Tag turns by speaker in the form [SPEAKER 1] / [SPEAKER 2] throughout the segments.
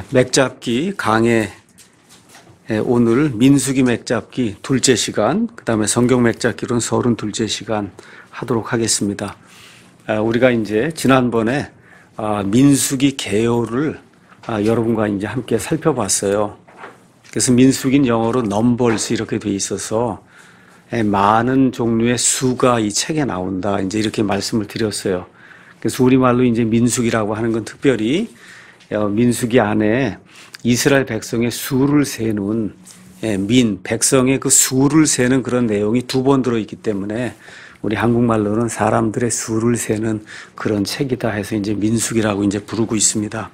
[SPEAKER 1] 맥잡기 강의 오늘 민수기 맥잡기 둘째 시간, 그 다음에 성경 맥잡기로는 서론 둘째 시간 하도록 하겠습니다. 우리가 이제 지난번에 민수기 개요를 여러분과 이제 함께 살펴봤어요. 그래서 민수기는 영어로 넘버스 이렇게 돼 있어서 많은 종류의 수가 이 책에 나온다. 이제 이렇게 말씀을 드렸어요. 그래서 우리말로 이제 민수기라고 하는 건 특별히 민수기 안에 이스라엘 백성의 수를 세는 백성의 그 수를 세는 그런 내용이 두 번 들어있기 때문에 우리 한국말로는 사람들의 수를 세는 그런 책이다 해서 이제 민수기라고 이제 부르고 있습니다.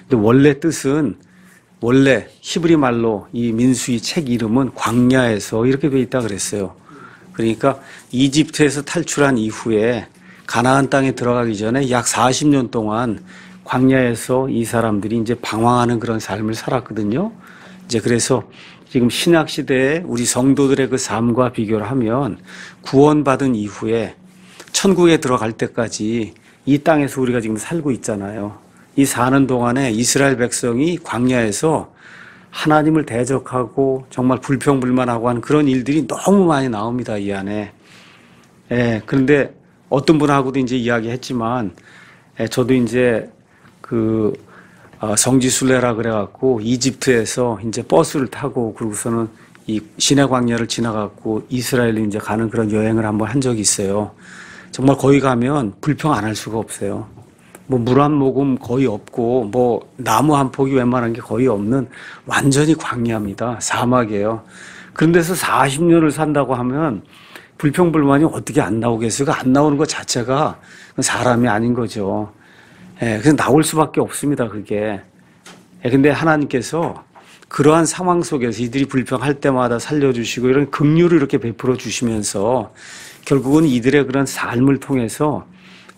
[SPEAKER 1] 근데 원래 뜻은 원래 히브리 말로 이 민수기 책 이름은 광야에서 이렇게 돼 있다 그랬어요. 그러니까 이집트에서 탈출한 이후에 가나안 땅에 들어가기 전에 약 40년 동안 광야에서 이 사람들이 이제 방황하는 그런 삶을 살았거든요. 이제 그래서 지금 신약 시대에 우리 성도들의 그 삶과 비교를 하면 구원받은 이후에 천국에 들어갈 때까지 이 땅에서 우리가 지금 살고 있잖아요. 이 사는 동안에 이스라엘 백성이 광야에서 하나님을 대적하고 정말 불평불만하고 하는 그런 일들이 너무 많이 나옵니다, 이 안에. 그런데 어떤 분하고도 이제 이야기했지만, 저도 이제 성지순례라 그래갖고 이집트에서 이제 버스를 타고 그러고서는 이 시내 광야를 지나갖고 이스라엘에 이제 가는 그런 여행을 한번 한 적이 있어요. 정말 거기 가면 불평 안 할 수가 없어요. 뭐 물 한 모금 거의 없고 뭐 나무 한 폭이 웬만한 게 거의 없는 완전히 광야입니다. 사막이에요. 그런 데서 40년을 산다고 하면 불평불만이 어떻게 안 나오겠어요? 안 나오는 것 자체가 사람이 아닌 거죠. 그래서 나올 수밖에 없습니다, 그게. 근데 하나님께서 그러한 상황 속에서 이들이 불평할 때마다 살려주시고 이런 긍휼을 이렇게 베풀어 주시면서 결국은 이들의 그런 삶을 통해서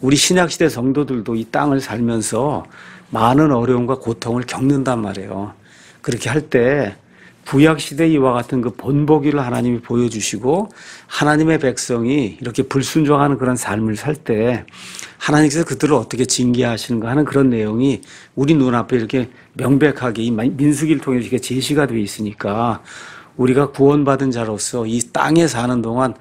[SPEAKER 1] 우리 신약시대 성도들도 이 땅을 살면서 많은 어려움과 고통을 겪는단 말이에요. 그렇게 할 때 구약시대 이와 같은 그 본보기를 하나님이 보여주시고 하나님의 백성이 이렇게 불순종하는 그런 삶을 살 때 하나님께서 그들을 어떻게 징계하시는가 하는 그런 내용이 우리 눈앞에 이렇게 명백하게 이 민수기를 통해 이렇게 제시가 되어 있으니까 우리가 구원받은 자로서 이 땅에 사는 동안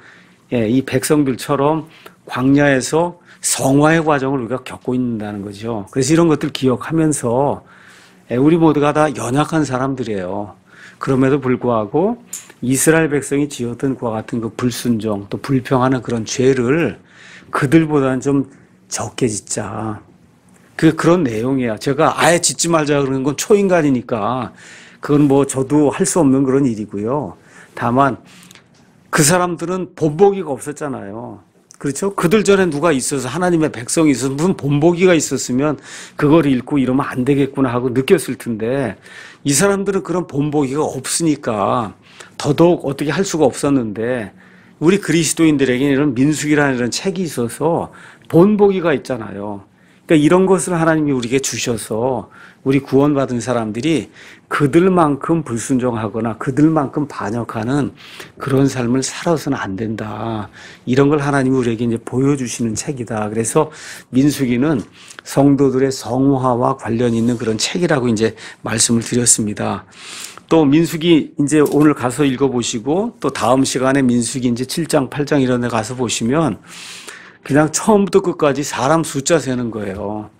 [SPEAKER 1] 이 백성들처럼 광야에서 성화의 과정을 우리가 겪고 있다는 거죠. 그래서 이런 것들 기억하면서 우리 모두가 다 연약한 사람들이에요. 그럼에도 불구하고 이스라엘 백성이 지었던 그와 같은 그 불순종 또 불평하는 그런 죄를 그들보다는 좀 적게 짓자. 그런 내용이야. 제가 아예 짓지 말자 그러는 건 초인간이니까 그건 뭐 저도 할 수 없는 그런 일이고요. 다만 그 사람들은 본보기가 없었잖아요. 그렇죠? 그들 전에 누가 있어서 하나님의 백성이 있어서 무슨 본보기가 있었으면 그걸 읽고 이러면 안 되겠구나 하고 느꼈을 텐데 이 사람들은 그런 본보기가 없으니까 더더욱 어떻게 할 수가 없었는데 우리 그리스도인들에게는 이런 민수기라는 이런 책이 있어서 본보기가 있잖아요. 그러니까 이런 것을 하나님이 우리에게 주셔서 우리 구원받은 사람들이 그들만큼 불순종하거나 그들만큼 반역하는 그런 삶을 살아서는 안 된다. 이런 걸 하나님이 우리에게 이제 보여주시는 책이다. 그래서 민수기는 성도들의 성화와 관련 있는 그런 책이라고 이제 말씀을 드렸습니다. 또 민수기 이제 오늘 가서 읽어보시고 또 다음 시간에 민수기 이제 7장, 8장 이런 데 가서 보시면 그냥 처음부터 끝까지 사람 숫자 세는 거예요.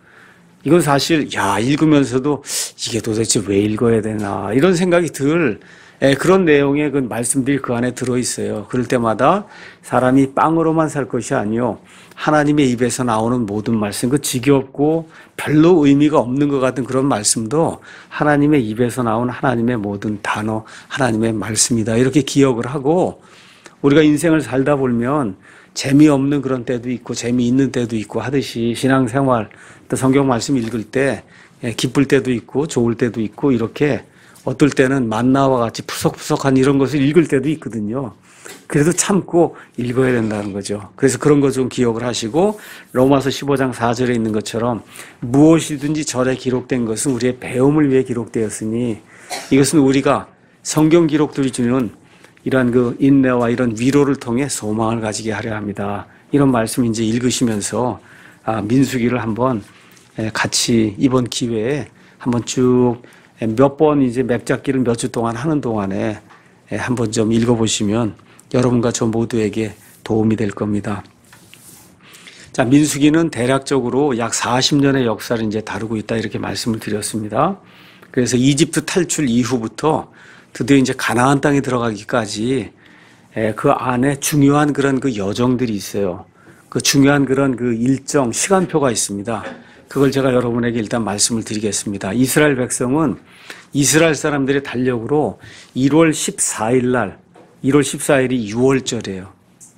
[SPEAKER 1] 이건 사실 읽으면서도 이게 도대체 왜 읽어야 되나 이런 생각이 들 그런 내용의 그 말씀들이 그 안에 들어있어요. 그럴 때마다 사람이 빵으로만 살 것이 아니요 하나님의 입에서 나오는 모든 말씀, 그 지겹고 별로 의미가 없는 것 같은 그런 말씀도 하나님의 입에서 나온 하나님의 모든 단어, 하나님의 말씀이다. 이렇게 기억을 하고 우리가 인생을 살다 보면 재미없는 그런 때도 있고 재미있는 때도 있고 하듯이 신앙생활 또 성경 말씀 읽을 때 기쁠 때도 있고 좋을 때도 있고 이렇게 어떨 때는 만나와 같이 푸석푸석한 이런 것을 읽을 때도 있거든요. 그래도 참고 읽어야 된다는 거죠. 그래서 그런 거 좀 기억을 하시고 로마서 15장 4절에 있는 것처럼 무엇이든지 절에 기록된 것은 우리의 배움을 위해 기록되었으니 이것은 우리가 성경 기록들이 주는 이러한 그 인내와 이런 위로를 통해 소망을 가지게 하려 합니다. 이런 말씀 이제 읽으시면서 민수기를 한번 같이 이번 기회에 한번 쭉 몇 번 이제 맥잡기를 몇 주 동안 하는 동안에 한번 좀 읽어보시면 여러분과 저 모두에게 도움이 될 겁니다. 자, 민수기는 대략적으로 약 40년의 역사를 이제 다루고 있다 이렇게 말씀을 드렸습니다. 그래서 이집트 탈출 이후부터 드디어 이제 가나안 땅에 들어가기까지 그 안에 중요한 그런 그 여정들이 있어요. 그 중요한 그런 그 일정 시간표가 있습니다. 그걸 제가 여러분에게 일단 말씀을 드리겠습니다. 이스라엘 백성은 이스라엘 사람들의 달력으로 1월 14일 날, 1월 14일이 6월절이에요.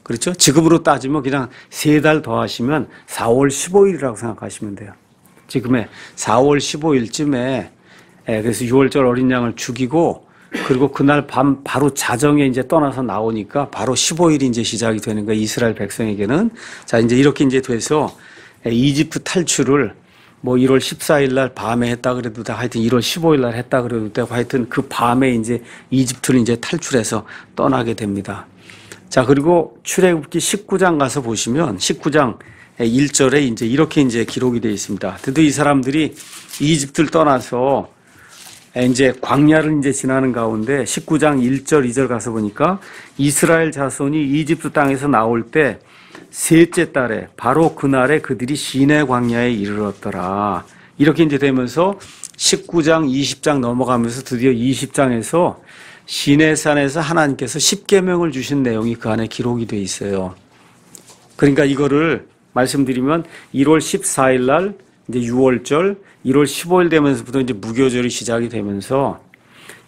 [SPEAKER 1] 그렇죠? 지금으로 따지면 그냥 3달 더 하시면 4월 15일이라고 생각하시면 돼요. 지금의 4월 15일쯤에 그래서 6월절 어린 양을 죽이고 그리고 그날 밤 바로 자정에 이제 떠나서 나오니까 바로 15일이 이제 시작이 되는 거예요. 이스라엘 백성에게는. 자, 이제 이렇게 이제 돼서 이집트 탈출을 뭐 1월 14일 날 밤에 했다 그래도 돼. 하여튼 1월 15일 날 했다 그래도 되고 하여튼 그 밤에 이제 이집트를 이제 탈출해서 떠나게 됩니다. 자, 그리고 출애굽기 19장 가서 보시면 19장 1절에 이제 이렇게 이제 기록이 되어 있습니다. 드디어 이 사람들이 이집트를 떠나서 이제 광야를 이제 지나는 가운데 19장 1절 2절 가서 보니까 이스라엘 자손이 이집트 땅에서 나올 때 셋째 달에 바로 그날에 그들이 시내 광야에 이르렀더라. 이렇게 이제 되면서 19장 20장 넘어가면서 드디어 20장에서 시내산에서 하나님께서 10계명을 주신 내용이 그 안에 기록이 되어 있어요. 그러니까 이거를 말씀드리면 1월 14일 날 이제 6월절, 1월 15일 되면서부터 이제 무교절이 시작이 되면서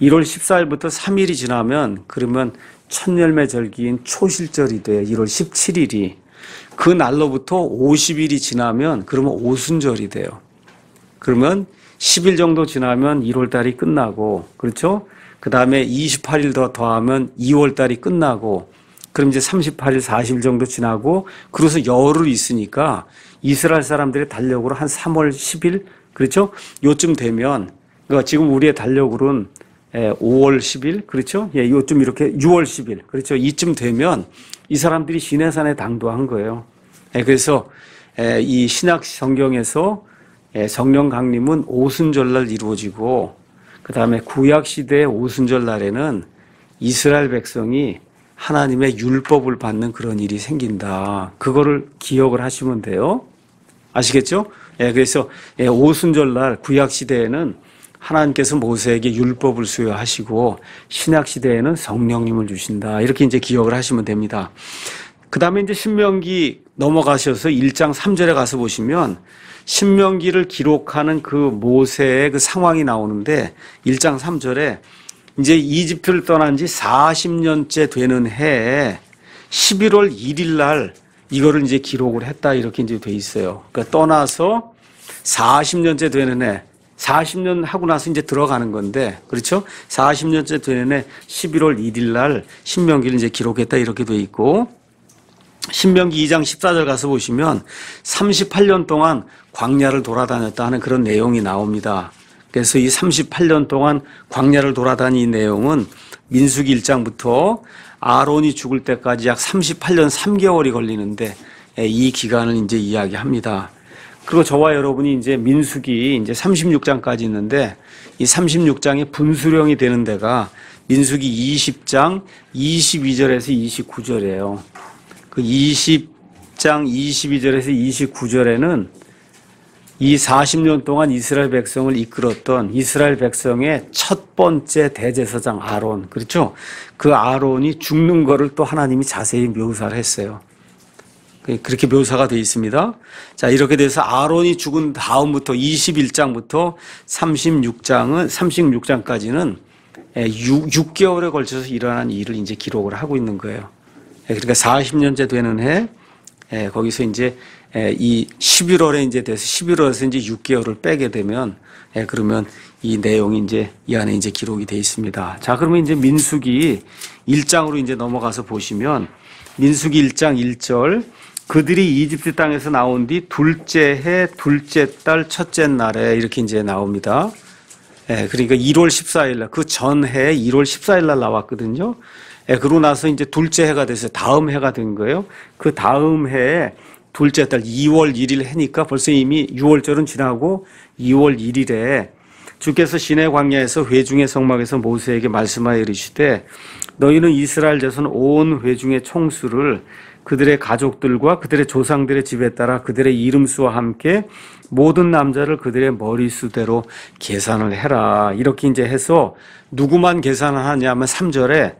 [SPEAKER 1] 1월 14일부터 3일이 지나면 그러면 첫열매절기인 초실절이 돼요. 1월 17일이. 그 날로부터 50일이 지나면 그러면 오순절이 돼요. 그러면 10일 정도 지나면 1월 달이 끝나고, 그렇죠? 그 다음에 28일 더하면 2월 달이 끝나고, 그럼 이제 38일, 40일 정도 지나고, 그래서 열흘 있으니까 이스라엘 사람들의 달력으로 한 3월 10일, 그렇죠? 요쯤 되면, 그러니까 지금 우리의 달력으로는 5월 10일, 그렇죠? 예, 요쯤 이렇게 6월 10일, 그렇죠? 이쯤 되면 이 사람들이 시내산에 당도한 거예요. 그래서 이 신약 성경에서 성령 강림은 오순절날 이루어지고, 그 다음에 구약 시대의 오순절 날에는 이스라엘 백성이 하나님의 율법을 받는 그런 일이 생긴다. 그거를 기억을 하시면 돼요. 아시겠죠? 그래서 오순절 날 구약 시대에는 하나님께서 모세에게 율법을 수여하시고 신약 시대에는 성령님을 주신다. 이렇게 이제 기억을 하시면 됩니다. 그 다음에 이제 신명기 넘어가셔서 1장 3절에 가서 보시면 신명기를 기록하는 그 모세의 그 상황이 나오는데 1장 3절에 이제 이집트를 떠난 지 40년째 되는 해에 11월 1일 날 이거를 이제 기록을 했다. 이렇게 이제 돼 있어요. 그러니까 떠나서 40년째 되는 해, 40년 하고 나서 이제 들어가는 건데, 그렇죠? 40년째 되는 해 11월 1일 날 신명기를 이제 기록했다. 이렇게 돼 있고, 신명기 2장 14절 가서 보시면 38년 동안 광야를 돌아다녔다 하는 그런 내용이 나옵니다. 그래서 이 38년 동안 광야를 돌아다닌 내용은 민수기 1장부터 아론이 죽을 때까지 약 38년 3개월이 걸리는데 이 기간을 이제 이야기합니다. 그리고 저와 여러분이 이제 민수기 이제 36장까지 있는데 이 36장의 분수령이 되는 데가 민수기 20장 22절에서 29절이에요. 그 20장 22절에서 29절에는 이 40년 동안 이스라엘 백성을 이끌었던 이스라엘 백성의 첫 번째 대제사장 아론, 그렇죠? 그 아론이 죽는 거를 또 하나님이 자세히 묘사를 했어요. 그렇게 묘사가 되어 있습니다. 자, 이렇게 돼서 아론이 죽은 다음부터 21장부터 36장까지는 6개월에 걸쳐서 일어난 일을 이제 기록을 하고 있는 거예요. 그러니까 40년째 되는 해, 거기서 이제 이 11월에 이제 돼서 11월에서 이제 6개월을 빼게 되면, 그러면 이 내용이 이제 이 안에 이제 기록이 되어 있습니다. 자, 그러면 이제 민수기 1장으로 이제 넘어가서 보시면 민수기 1장 1절, 그들이 이집트 땅에서 나온 뒤 둘째 해 둘째 달 첫째 날에 이렇게 이제 나옵니다. 그러니까 1월 14일 날, 그 전해 1월 14일 날 나왔거든요. 그러고 나서 이제 둘째 해가 돼서 다음 해가 된 거예요. 그 다음 해에 둘째 달 2월 1일 해니까 벌써 이미 6월절은 지나고 2월 1일에 주께서 시내 광야에서 회중의 성막에서 모세에게 말씀하여 이르시되 너희는 이스라엘 자손 온 회중의 총수를 그들의 가족들과 그들의 조상들의 집에 따라 그들의 이름수와 함께 모든 남자를 그들의 머리수대로 계산을 해라. 이렇게 이제 해서 누구만 계산을 하냐면 3절에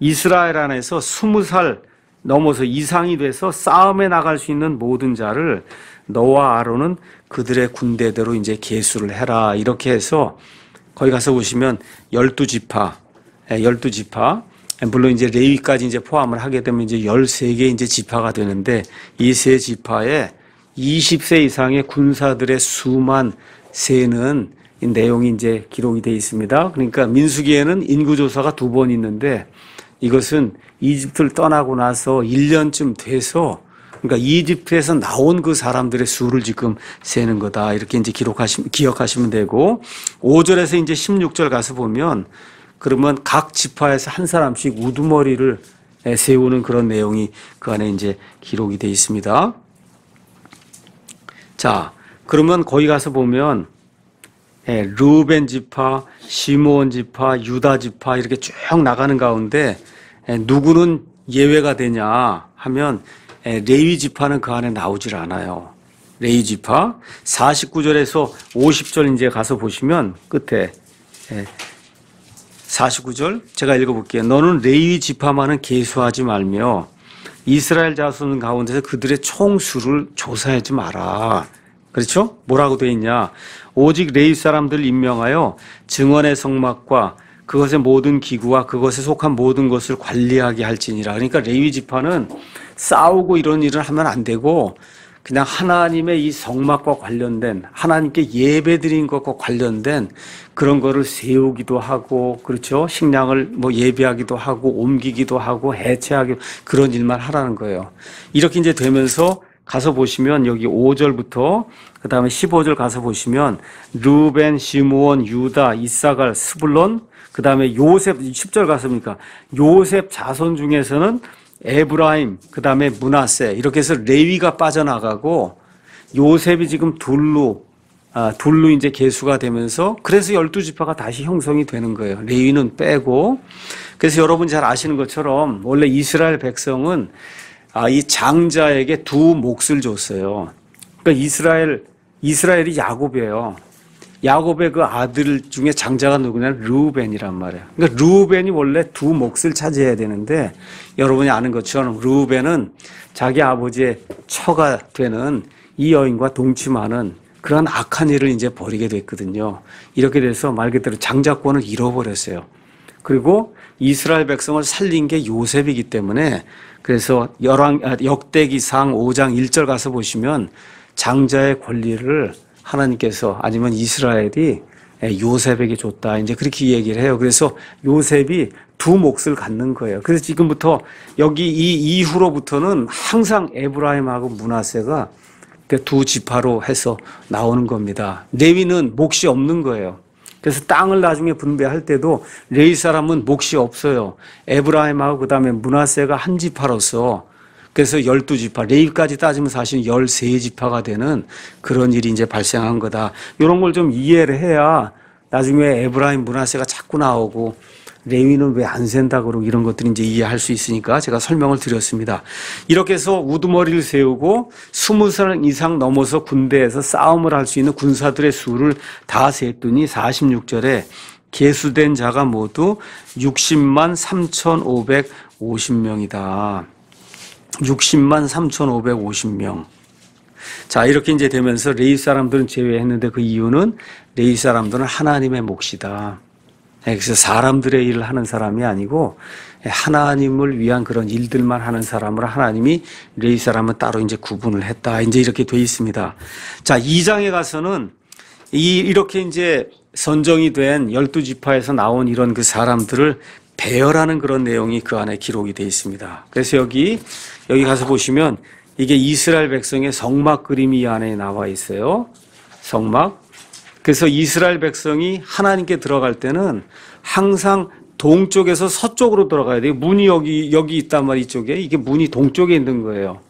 [SPEAKER 1] 이스라엘 안에서 20살 넘어서 이상이 돼서 싸움에 나갈 수 있는 모든 자를 너와 아론은 그들의 군대대로 이제 계수를 해라. 이렇게 해서 거기 가서 보시면 12지파, 12지파, 물론 이제 레위까지 이제 포함을 하게 되면 이제 13개 이제 지파가 되는데 이 세 지파에 20세 이상의 군사들의 수만 세는 이 내용이 이제 기록이 되어 있습니다. 그러니까 민수기에는 인구조사가 2번 있는데 이것은 이집트를 떠나고 나서 1년쯤 돼서 그러니까 이집트에서 나온 그 사람들의 수를 지금 세는 거다. 이렇게 이제 기억하시면 되고 5절에서 이제 16절 가서 보면 그러면 각 지파에서 한 사람씩 우두머리를 세우는 그런 내용이 그 안에 이제 기록이 되어 있습니다. 자, 그러면 거기 가서 보면 르우벤 지파, 시므온 지파, 유다 지파 이렇게 쭉 나가는 가운데 누구는 예외가 되냐 하면 레위 지파는 그 안에 나오질 않아요. 레위 지파 49절에서 50절 이제 가서 보시면 끝에 49절 제가 읽어볼게요. 너는 레위 지파만은 계수하지 말며 이스라엘 자손 가운데서 그들의 총수를 조사하지 마라. 그렇죠? 뭐라고 되어 있냐? 오직 레위 사람들을 임명하여 증언의 성막과 그것의 모든 기구와 그것에 속한 모든 것을 관리하게 할지니라. 그러니까 레위 지파는 싸우고 이런 일을 하면 안 되고 그냥 하나님의 이 성막과 관련된 하나님께 예배드린 것과 관련된 그런 거를 세우기도 하고 그렇죠. 식량을 뭐 예배하기도 하고 옮기기도 하고 해체하기도 그런 일만 하라는 거예요. 이렇게 이제 되면서 가서 보시면 여기 5절부터 그 다음에 15절 가서 보시면 르벤, 시므온, 유다, 이사갈, 스불론 그 다음에 요셉 10절 가서 보니까 요셉 자손 중에서는 에브라임, 그 다음에 므낫세 이렇게 해서 레위가 빠져나가고 요셉이 지금 둘로 이제 계수가 되면서 그래서 12지파가 다시 형성이 되는 거예요. 레위는 빼고. 그래서 여러분 잘 아시는 것처럼 원래 이스라엘 백성은 이 장자에게 2 몫을 줬어요. 그러니까 이스라엘이 야곱이에요. 야곱의 그 아들 중에 장자가 누구냐면 르우벤이란 말이에요. 그러니까 르우벤이 원래 2 몫을 차지해야 되는데 여러분이 아는 것처럼 르우벤은 자기 아버지의 처가 되는 이 여인과 동침하는 그런 악한 일을 이제 벌이게 됐거든요. 이렇게 돼서 말 그대로 장자권을 잃어버렸어요. 그리고 이스라엘 백성을 살린 게 요셉이기 때문에 그래서 역대기상 5장 1절 가서 보시면 장자의 권리를 하나님께서 아니면 이스라엘이 요셉에게 줬다. 이제 그렇게 얘기를 해요. 그래서 요셉이 2 몫을 갖는 거예요. 그래서 지금부터 여기 이 이후로부터는 항상 에브라임하고 므낫세가 2 지파로 해서 나오는 겁니다. 레위는 몫이 없는 거예요. 그래서 땅을 나중에 분배할 때도 레위 사람은 몫이 없어요. 에브라임하고 그다음에 므낫세가 한 지파로서 그래서 12지파, 레위까지 따지면 사실 13지파가 되는 그런 일이 이제 발생한 거다. 이런 걸 좀 이해를 해야 나중에 에브라임, 므낫세가 자꾸 나오고 레위는 왜 안 센다 그러고 이런 것들이 이제 이해할 수 있으니까 제가 설명을 드렸습니다. 이렇게 해서 우두머리를 세우고 20살 이상 넘어서 군대에서 싸움을 할 수 있는 군사들의 수를 다 셌더니 46절에 계수된 자가 모두 60만 3,550명이다. 60만 3,550명. 자, 이렇게 이제 되면서 레위 사람들은 제외했는데 그 이유는 레위 사람들은 하나님의 몫이다. 그래서 사람들의 일을 하는 사람이 아니고 하나님을 위한 그런 일들만 하는 사람으로 하나님이 레위 사람은 따로 이제 구분을 했다. 이제 이렇게 돼 있습니다. 자, 2장에 가서는 이렇게 이제 선정이 된 12지파에서 나온 이런 그 사람들을 배열하는 그런 내용이 그 안에 기록이 되어 있습니다. 그래서 여기 가서 보시면 이게 이스라엘 백성의 성막 그림이 이 안에 나와 있어요. 성막. 그래서 이스라엘 백성이 하나님께 들어갈 때는 항상 동쪽에서 서쪽으로 들어가야 돼요. 문이 여기 있단 말이에요. 이쪽에. 이게 문이 동쪽에 있는 거예요.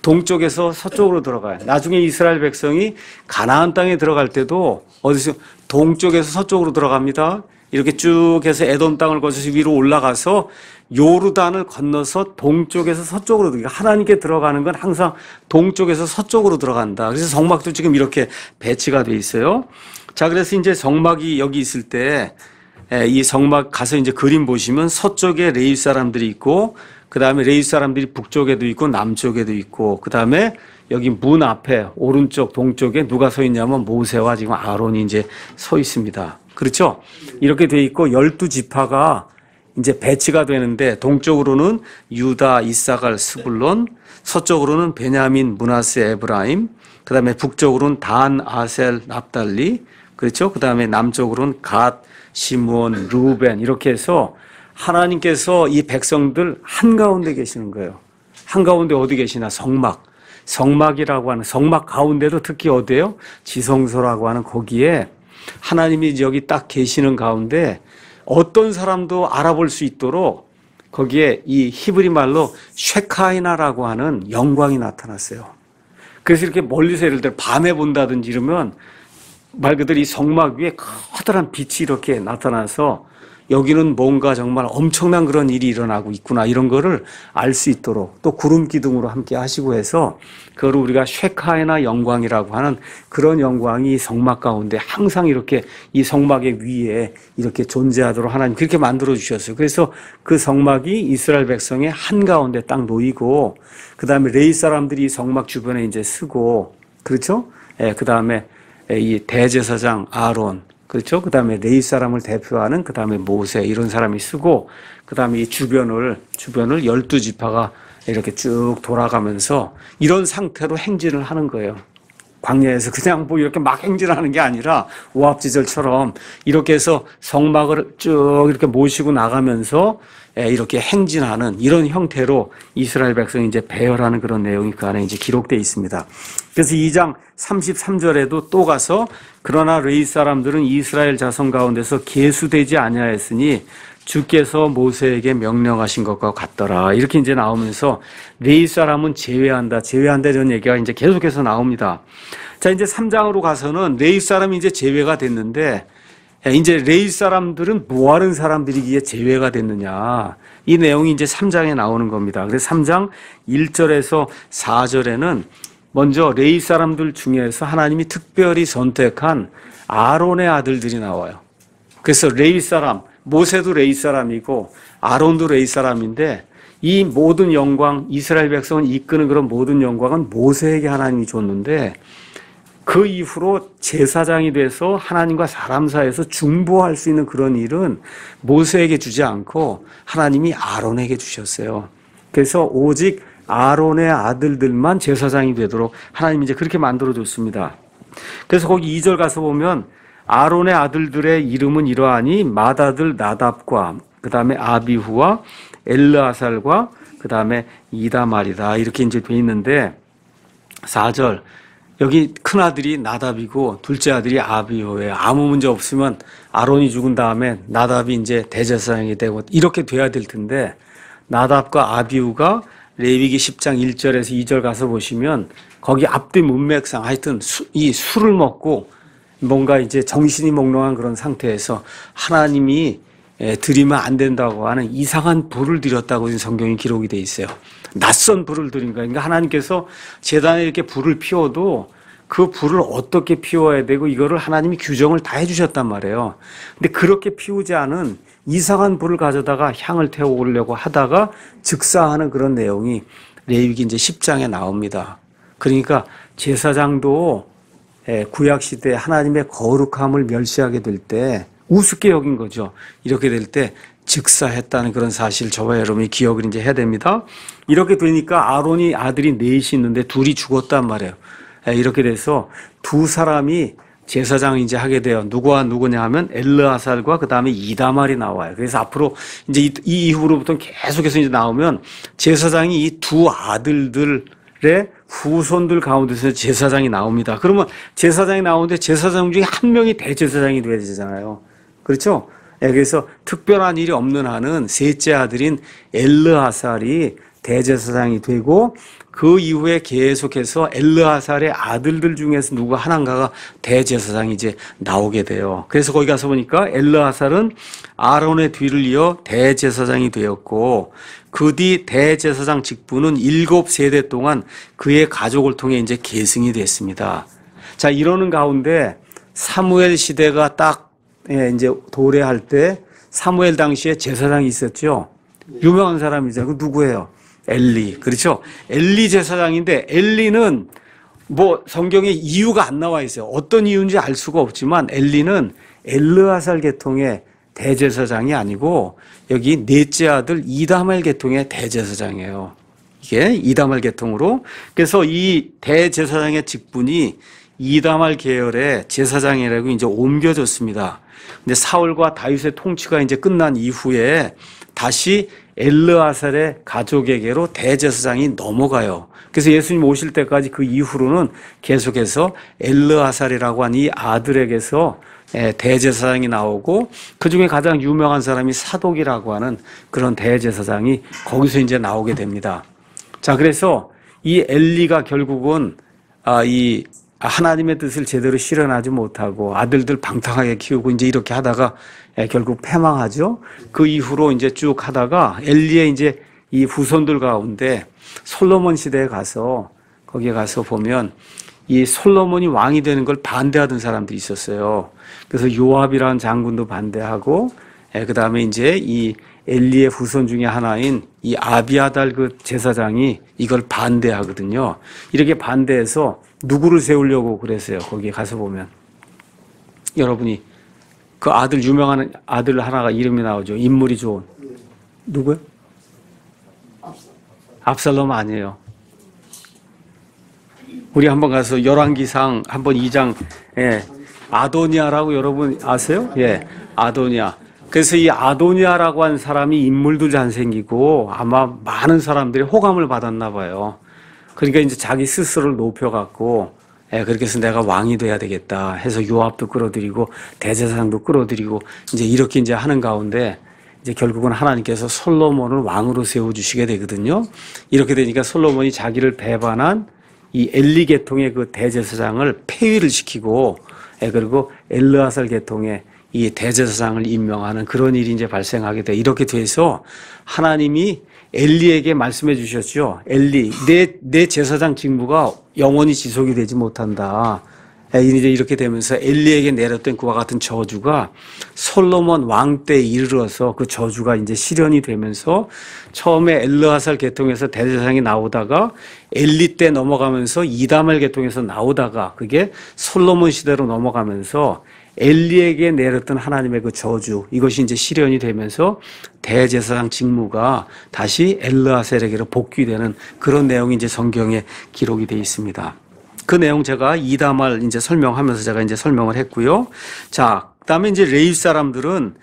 [SPEAKER 1] 동쪽에서 서쪽으로 들어가요. 나중에 이스라엘 백성이 가나안 땅에 들어갈 때도 어디서 동쪽에서 서쪽으로 들어갑니다. 이렇게 쭉 해서 에돔 땅을 거쳐서 위로 올라가서 요르단을 건너서 동쪽에서 서쪽으로 들어가. 하나님께 들어가는 건 항상 동쪽에서 서쪽으로 들어간다. 그래서 성막도 지금 이렇게 배치가 돼 있어요. 자, 그래서 이제 성막이 여기 있을 때 이 성막 가서 이제 그림 보시면 서쪽에 레위 사람들이 있고 그 다음에 레위 사람들이 북쪽에도 있고 남쪽에도 있고 그 다음에 여기 문 앞에 오른쪽 동쪽에 누가 서 있냐면 모세와 지금 아론이 이제 서 있습니다. 그렇죠? 이렇게 돼 있고 12지파가 이제 배치가 되는데 동쪽으로는 유다, 이사갈, 스불론, 서쪽으로는 베냐민, 므낫세, 에브라임, 그 다음에 북쪽으로는 단, 아셀, 납달리, 그렇죠? 그 다음에 남쪽으로는 갓, 시므온, 루벤 이렇게 해서 하나님께서 이 백성들 한가운데 계시는 거예요. 한가운데 어디 계시나? 성막. 성막이라고 하는 성막 가운데도 특히 어디예요? 지성소라고 하는 거기에 하나님이 여기 딱 계시는 가운데 어떤 사람도 알아볼 수 있도록 거기에 이 히브리 말로 쉐카이나라고 하는 영광이 나타났어요. 그래서 이렇게 멀리서 예를 들어 밤에 본다든지 이러면 말 그대로 이 성막 위에 커다란 빛이 이렇게 나타나서 여기는 뭔가 정말 엄청난 그런 일이 일어나고 있구나 이런 거를 알 수 있도록 또 구름 기둥으로 함께 하시고 해서 그걸 우리가 쉐카이나 영광이라고 하는 그런 영광이 성막 가운데 항상 이렇게 이 성막의 위에 이렇게 존재하도록 하나님 그렇게 만들어 주셨어요. 그래서 그 성막이 이스라엘 백성의 한가운데 딱 놓이고 그 다음에 레위 사람들이 이 성막 주변에 이제 쓰고 그렇죠? 그 다음에 이 대제사장 아론 그렇죠? 그 다음에 레위 사람을 대표하는 그 다음에 모세 이런 사람이 쓰고 그 다음에 이 주변을 12지파가 이렇게 쭉 돌아가면서 이런 상태로 행진을 하는 거예요. 광야에서 그냥 뭐 이렇게 막 행진하는 게 아니라 오합지절처럼 이렇게 해서 성막을 쭉 이렇게 모시고 나가면서 이렇게 행진하는 이런 형태로 이스라엘 백성이 이제 배열하는 그런 내용이 그 안에 이제 기록되어 있습니다. 그래서 2장 33절에도 또 가서 그러나 레위 사람들은 이스라엘 자손 가운데서 계수되지 아니하였으니 주께서 모세에게 명령하신 것과 같더라. 이렇게 이제 나오면서 레위 사람은 제외한다 이런 얘기가 이제 계속해서 나옵니다. 자, 이제 3장으로 가서는 레위 사람이 이제 제외가 됐는데 이제 레위 사람들은 뭐 하는 사람들이기에 제외가 됐느냐. 이 내용이 이제 3장에 나오는 겁니다. 그래서 3장 1절에서 4절에는 먼저 레위 사람들 중에서 하나님이 특별히 선택한 아론의 아들들이 나와요. 그래서 레위 사람, 모세도 레위 사람이고 아론도 레위 사람인데 이 모든 영광, 이스라엘 백성을 이끄는 그런 모든 영광은 모세에게 하나님이 줬는데 그 이후로 제사장이 돼서 하나님과 사람 사이에서 중보할 수 있는 그런 일은 모세에게 주지 않고 하나님이 아론에게 주셨어요. 그래서 오직 아론의 아들들만 제사장이 되도록 하나님이 이제 그렇게 만들어줬습니다. 그래서 거기 2절 가서 보면 아론의 아들들의 이름은 이러하니 맏아들 나답과 그 다음에 아비후와 엘르아살과 그 다음에 이다말이다 이렇게 이제 돼 있는데 4절 여기 큰 아들이 나답이고 둘째 아들이 아비후예요. 아무 문제 없으면 아론이 죽은 다음에 나답이 이제 대제사장이 되고 이렇게 돼야 될 텐데 나답과 아비후가 레위기 10장 1절에서 2절 가서 보시면 거기 앞뒤 문맥상 하여튼 이 술을 먹고 뭔가 이제 정신이 몽롱한 그런 상태에서 하나님이 드리면 안 된다고 하는 이상한 불을 드렸다고 성경이 기록이 돼 있어요. 낯선 불을 드린 거예요. 그러니까 하나님께서 제단에 이렇게 불을 피워도 그 불을 어떻게 피워야 되고 이거를 하나님이 규정을 다 해주셨단 말이에요. 근데 그렇게 피우지 않은 이상한 불을 가져다가 향을 태우려고 하다가 즉사하는 그런 내용이 레위기 이제 10장에 나옵니다. 그러니까 제사장도 구약 시대에 하나님의 거룩함을 멸시하게 될 때 우습게 여긴 거죠. 이렇게 될 때 즉사했다는 그런 사실 저와 여러분이 기억을 이제 해야 됩니다. 이렇게 되니까 아론이 아들이 넷이 있는데 둘이 죽었단 말이에요. 이렇게 돼서 두 사람이 제사장을 이제 하게 돼요. 누구와 누구냐 하면 엘르아살과 그 다음에 이다말이 나와요. 그래서 앞으로 이제 이 이후로부터 계속해서 이제 나오면 제사장이 이 두 아들들의 후손들 가운데서 제사장이 나옵니다. 그러면 제사장이 나오는데 제사장 중에 한 명이 대제사장이 돼야 되잖아요. 그렇죠? 그래서 특별한 일이 없는 한은 셋째 아들인 엘르아살이 대제사장이 되고 그 이후에 계속해서 엘르아살의 아들들 중에서 누구 하나인가가 대제사장이 이제 나오게 돼요. 그래서 거기 가서 보니까 엘르아살은 아론의 뒤를 이어 대제사장이 되었고, 그 뒤 대제사장 직분은 7세대 동안 그의 가족을 통해 이제 계승이 됐습니다. 자, 이러는 가운데 사무엘 시대가 딱 이제 도래할 때 사무엘 당시에 제사장이 있었죠. 유명한 사람이죠. 그 누구예요? 엘리. 그렇죠? 엘리 제사장인데, 엘리는 뭐 성경에 이유가 안 나와 있어요. 어떤 이유인지 알 수가 없지만 엘리는 엘르아살 계통의 대제사장이 아니고 여기 넷째 아들 이다말 계통의 대제사장이에요. 이게 이다말 계통으로. 그래서 이 대제사장의 직분이 이다말 계열의 제사장이라고 이제 옮겨졌습니다. 근데 사울과 다윗의 통치가 이제 끝난 이후에 다시 엘르아살의 가족에게로 대제사장이 넘어가요. 그래서 예수님 오실 때까지 그 이후로는 계속해서 엘르아살이라고 하는 이 아들에게서 대제사장이 나오고, 그 중에 가장 유명한 사람이 사독이라고 하는 그런 대제사장이 거기서 이제 나오게 됩니다. 자, 그래서 이 엘리가 결국은 이 하나님의 뜻을 제대로 실현하지 못하고 아들들 방탕하게 키우고 이제 이렇게 하다가 결국 패망하죠. 그 이후로 이제 쭉 하다가 엘리의 이제 이 후손들 가운데 솔로몬 시대에 가서, 거기에 가서 보면 이 솔로몬이 왕이 되는 걸 반대하던 사람들이 있었어요. 그래서 요압이라는 장군도 반대하고, 그 다음에 이제 이 엘리의 후손 중에 하나인 이 아비아달 그 제사장이 이걸 반대하거든요. 이렇게 반대해서 누구를 세우려고 그랬어요. 거기에 가서 보면 여러분이 그 아들, 유명한 아들 하나가 이름이 나오죠. 인물이 좋은. 누구요? 압살롬 아니에요. 우리 한번 가서 열왕기상 한번 2장, 아도니아라고 여러분 아세요? 예, 아도니아. 그래서 이 아도니아라고 한 사람이 인물도 잘생기고 아마 많은 사람들이 호감을 받았나 봐요. 그러니까 이제 자기 스스로를 높여갖고, 그렇게 해서 내가 왕이 돼야 되겠다 해서 요압도 끌어들이고 대제사장도 끌어들이고 이제 이렇게 이제 하는 가운데 이제 결국은 하나님께서 솔로몬을 왕으로 세워주시게 되거든요. 이렇게 되니까 솔로몬이 자기를 배반한 이 엘리 계통의 그 대제사장을 폐위를 시키고, 그리고 엘르아살 계통의 이 대제사장을 임명하는 그런 일이 이제 발생하게 돼. 이렇게 돼서 하나님이 엘리에게 말씀해 주셨죠. 엘리, 내 제사장 직무가 영원히 지속이 되지 못한다. 이제 이렇게 되면서 엘리에게 내렸던 그와 같은 저주가 솔로몬 왕 때에 이르러서 그 저주가 이제 실현이 되면서 처음에 엘르아살 계통에서 대제사장이 나오다가 엘리 때 넘어가면서 이다말 계통에서 나오다가 그게 솔로몬 시대로 넘어가면서 엘리에게 내렸던 하나님의 그 저주, 이것이 이제 실현이 되면서 대제사장 직무가 다시 엘르아살에게로 복귀되는 그런 내용이 이제 성경에 기록이 되어 있습니다. 그 내용 제가 이다말 이제 설명하면서 제가 이제 설명을 했고요. 자, 그다음에 이제 레위 사람들은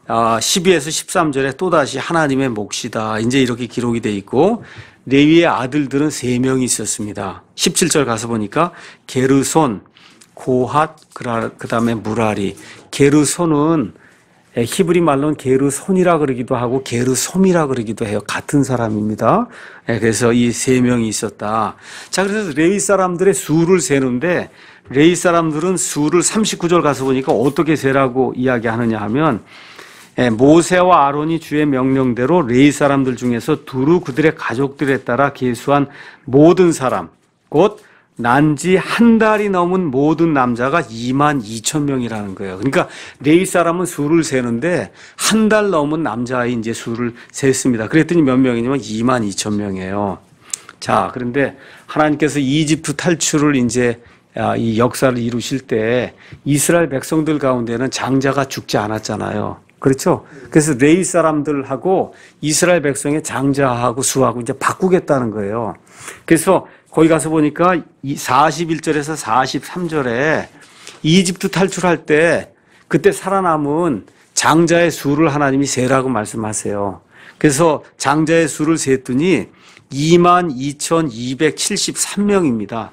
[SPEAKER 1] 12에서 13절에 또다시 하나님의 몫이다. 이제 이렇게 기록이 되어 있고, 레위의 아들들은 3명이 있었습니다. 17절 가서 보니까 게르손, 고핫, 그 다음에 무라리. 게르손은 히브리 말로는 게르손이라 그러기도 하고 게르솜이라 그러기도 해요. 같은 사람입니다. 그래서 이 3명이 있었다. 자, 그래서 레위 사람들의 수를 세는데, 레위 사람들은 수를 39절 가서 보니까 어떻게 세라고 이야기하느냐 하면, 모세와 아론이 주의 명령대로 레위 사람들 중에서 두루 그들의 가족들에 따라 계수한 모든 사람, 곧 난지 한 달이 넘은 모든 남자가 22,000명이라는 거예요. 그러니까 레위 사람은 수를 세는데 한 달 넘은 남자의 이제 수를 셌습니다. 그랬더니 몇 명이냐면 22,000명이에요. 자, 그런데 하나님께서 이집트 탈출을 이제 이 역사를 이루실 때 이스라엘 백성들 가운데는 장자가 죽지 않았잖아요. 그렇죠? 그래서 레위 사람들하고 이스라엘 백성의 장자하고 수하고 이제 바꾸겠다는 거예요. 그래서 거기 가서 보니까 41절에서 43절에 이집트 탈출할 때 그때 살아남은 장자의 수를 하나님이 세라고 말씀하세요. 그래서 장자의 수를 셌더니 22,273명입니다.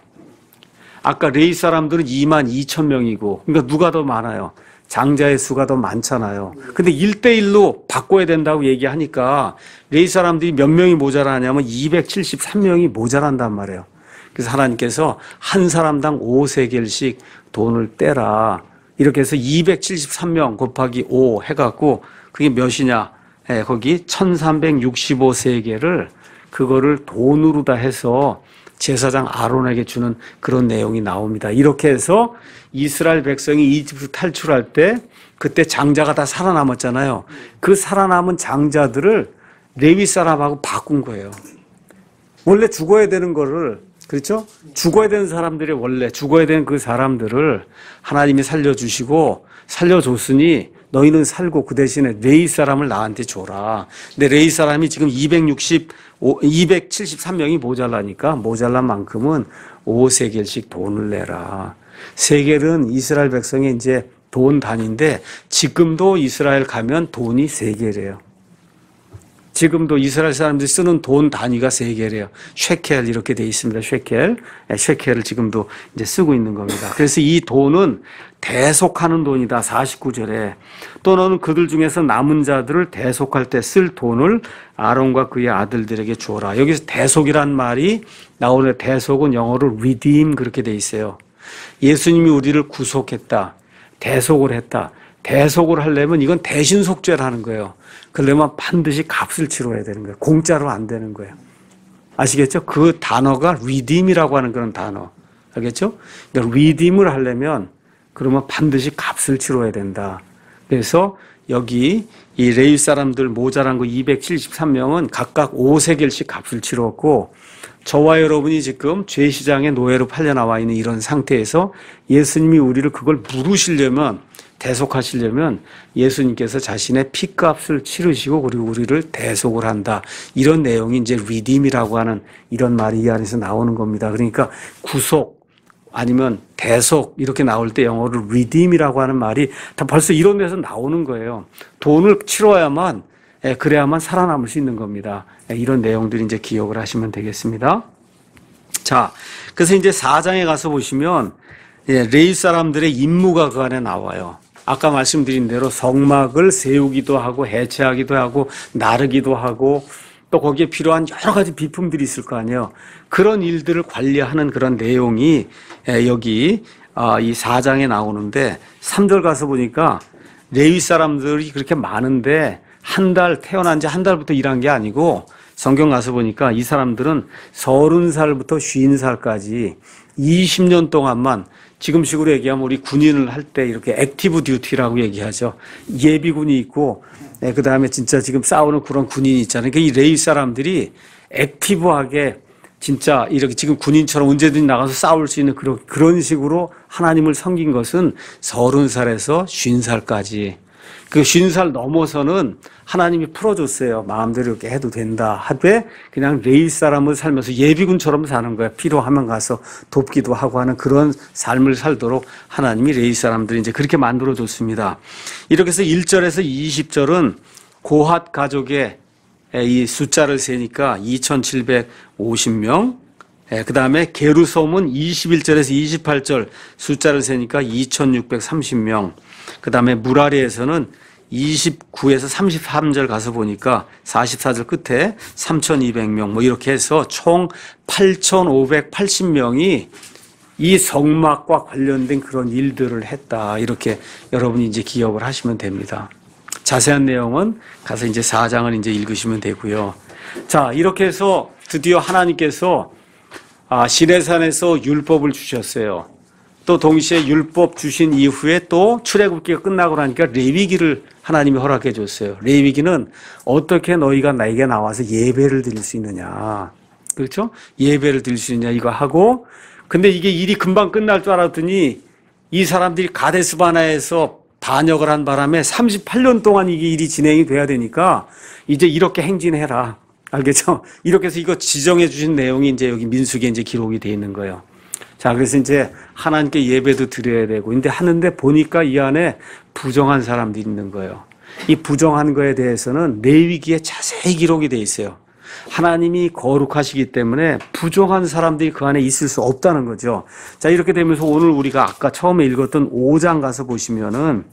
[SPEAKER 1] 아까 레위 사람들은 22,000명이고, 그러니까 누가 더 많아요? 장자의 수가 더 많잖아요. 근데 1대1로 바꿔야 된다고 얘기하니까 레위 사람들이 몇 명이 모자라냐면 273명이 모자란단 말이에요. 그래서 하나님께서 한 사람당 5세겔씩 돈을 떼라. 이렇게 해서 273명 곱하기 5 해갖고 그게 몇이냐. 거기 1365세겔을 그거를 돈으로 다 해서 제사장 아론에게 주는 그런 내용이 나옵니다. 이렇게 해서 이스라엘 백성이 이집트 탈출할 때 그때 장자가 다 살아남았잖아요. 그 살아남은 장자들을 레위 사람하고 바꾼 거예요. 원래 죽어야 되는 거를, 그렇죠? 죽어야 되는 사람들이 원래 죽어야 되는 그 사람들을 하나님이 살려주시고 살려줬으니 너희는 살고 그 대신에 레위 사람을 나한테 줘라. 근데 레위 사람이 지금 273명이 모자라니까 모자란 만큼은 5세겔씩 돈을 내라. 세겔은 이스라엘 백성의 이제 돈 단위인데 지금도 이스라엘 가면 돈이 세겔이에요. 지금도 이스라엘 사람들이 쓰는 돈 단위가 세겔이에요. 쉐켈 이렇게 돼 있습니다. 쉐켈을 지금도 이제 쓰고 있는 겁니다. 그래서 이 돈은 대속하는 돈이다. 49절에 또 너는 그들 중에서 남은 자들을 대속할 때 쓸 돈을 아론과 그의 아들들에게 주어라. 여기서 대속이란 말이 나오는데 대속은 영어로 redeem 그렇게 돼 있어요. 예수님이 우리를 구속했다. 대속을 했다. 대속을 하려면 이건 대신속죄라는 거예요. 그러려면 반드시 값을 치러야 되는 거예요. 공짜로 안 되는 거예요. 아시겠죠? 그 단어가 redeem이라고 하는 그런 단어. 알겠죠? 그러니까 redeem을 하려면 그러면 반드시 값을 치러야 된다. 그래서 여기 이 레위 사람들 모자란 거 273명은 각각 5세겔씩 값을 치렀고 저와 여러분이 지금 죄시장의 노예로 팔려나와 있는 이런 상태에서 예수님이 우리를 그걸 물으시려면 대속하시려면 예수님께서 자신의 피값을 치르시고 그리고 우리를 대속을 한다. 이런 내용이 이제 redeem이라고 하는 이런 말이 이 안에서 나오는 겁니다. 그러니까 구속 아니면 대속 이렇게 나올 때 영어로 redeem이라고 하는 말이 다 벌써 이런 데서 나오는 거예요. 돈을 치러야만 그래야만 살아남을 수 있는 겁니다. 이런 내용들이 이제 기억을 하시면 되겠습니다. 자, 그래서 이제 4장에 가서 보시면 레위 사람들의 임무가 그 안에 나와요. 아까 말씀드린 대로 성막을 세우기도 하고 해체하기도 하고 나르기도 하고 또 거기에 필요한 여러 가지 비품들이 있을 거 아니에요. 그런 일들을 관리하는 그런 내용이 여기 이 4장에 나오는데 3절 가서 보니까 레위 사람들이 그렇게 많은데 한 달 태어난 지 한 달부터 일한 게 아니고 성경 가서 보니까 이 사람들은 30살부터 50살까지 20년 동안만 지금식으로 얘기하면 우리 군인을 할 때 이렇게 액티브 듀티라고 얘기하죠. 예비군이 있고 그 다음에 진짜 지금 싸우는 그런 군인이 있잖아요. 그러니까 이 레위 사람들이 액티브하게 진짜 이렇게 지금 군인처럼 언제든지 나가서 싸울 수 있는 그런 식으로 하나님을 섬긴 것은 30살에서 50살까지. 그 50살 넘어서는 하나님이 풀어줬어요. 마음대로 이렇게 해도 된다 하되 그냥 레위 사람을 살면서 예비군처럼 사는 거야. 필요하면 가서 돕기도 하고 하는 그런 삶을 살도록 하나님이 레위 사람들이 이제 그렇게 만들어줬습니다. 이렇게 해서 1절에서 20절은 고핫 가족의 이 숫자를 세니까 2750명, 그 다음에 게르솜은 21절에서 28절 숫자를 세니까 2630명, 그 다음에 무라리에서는 29에서 33절 가서 보니까 44절 끝에 3200명 뭐 이렇게 해서 총 8580명이 이 성막과 관련된 그런 일들을 했다. 이렇게 여러분이 이제 기억을 하시면 됩니다. 자세한 내용은 가서 이제 4장을 이제 읽으시면 되고요. 자, 이렇게 해서 드디어 하나님께서 시내산에서 율법을 주셨어요. 또 동시에 율법 주신 이후에 또 출애굽기가 끝나고 나니까 레위기를 하나님이 허락해 줬어요. 레위기는 어떻게 너희가 나에게 나와서 예배를 드릴 수 있느냐. 그렇죠? 예배를 드릴 수 있느냐 이거 하고 근데 이게 일이 금방 끝날 줄 알았더니 이 사람들이 가데스 바네아에서 반역을 한 바람에 38년 동안 이게 일이 진행이 돼야 되니까 이제 이렇게 행진해라. 알겠죠? 이렇게 해서 이거 지정해 주신 내용이 이제 여기 민수기에 이제 기록이 돼 있는 거예요. 자, 그래서 이제 하나님께 예배도 드려야 되고, 근데 하는데 보니까 이 안에 부정한 사람들이 있는 거예요. 이 부정한 거에 대해서는 레위기에 자세히 기록이 돼 있어요. 하나님이 거룩하시기 때문에 부정한 사람들이 그 안에 있을 수 없다는 거죠. 자, 이렇게 되면서 오늘 우리가 아까 처음에 읽었던 5장 가서 보시면은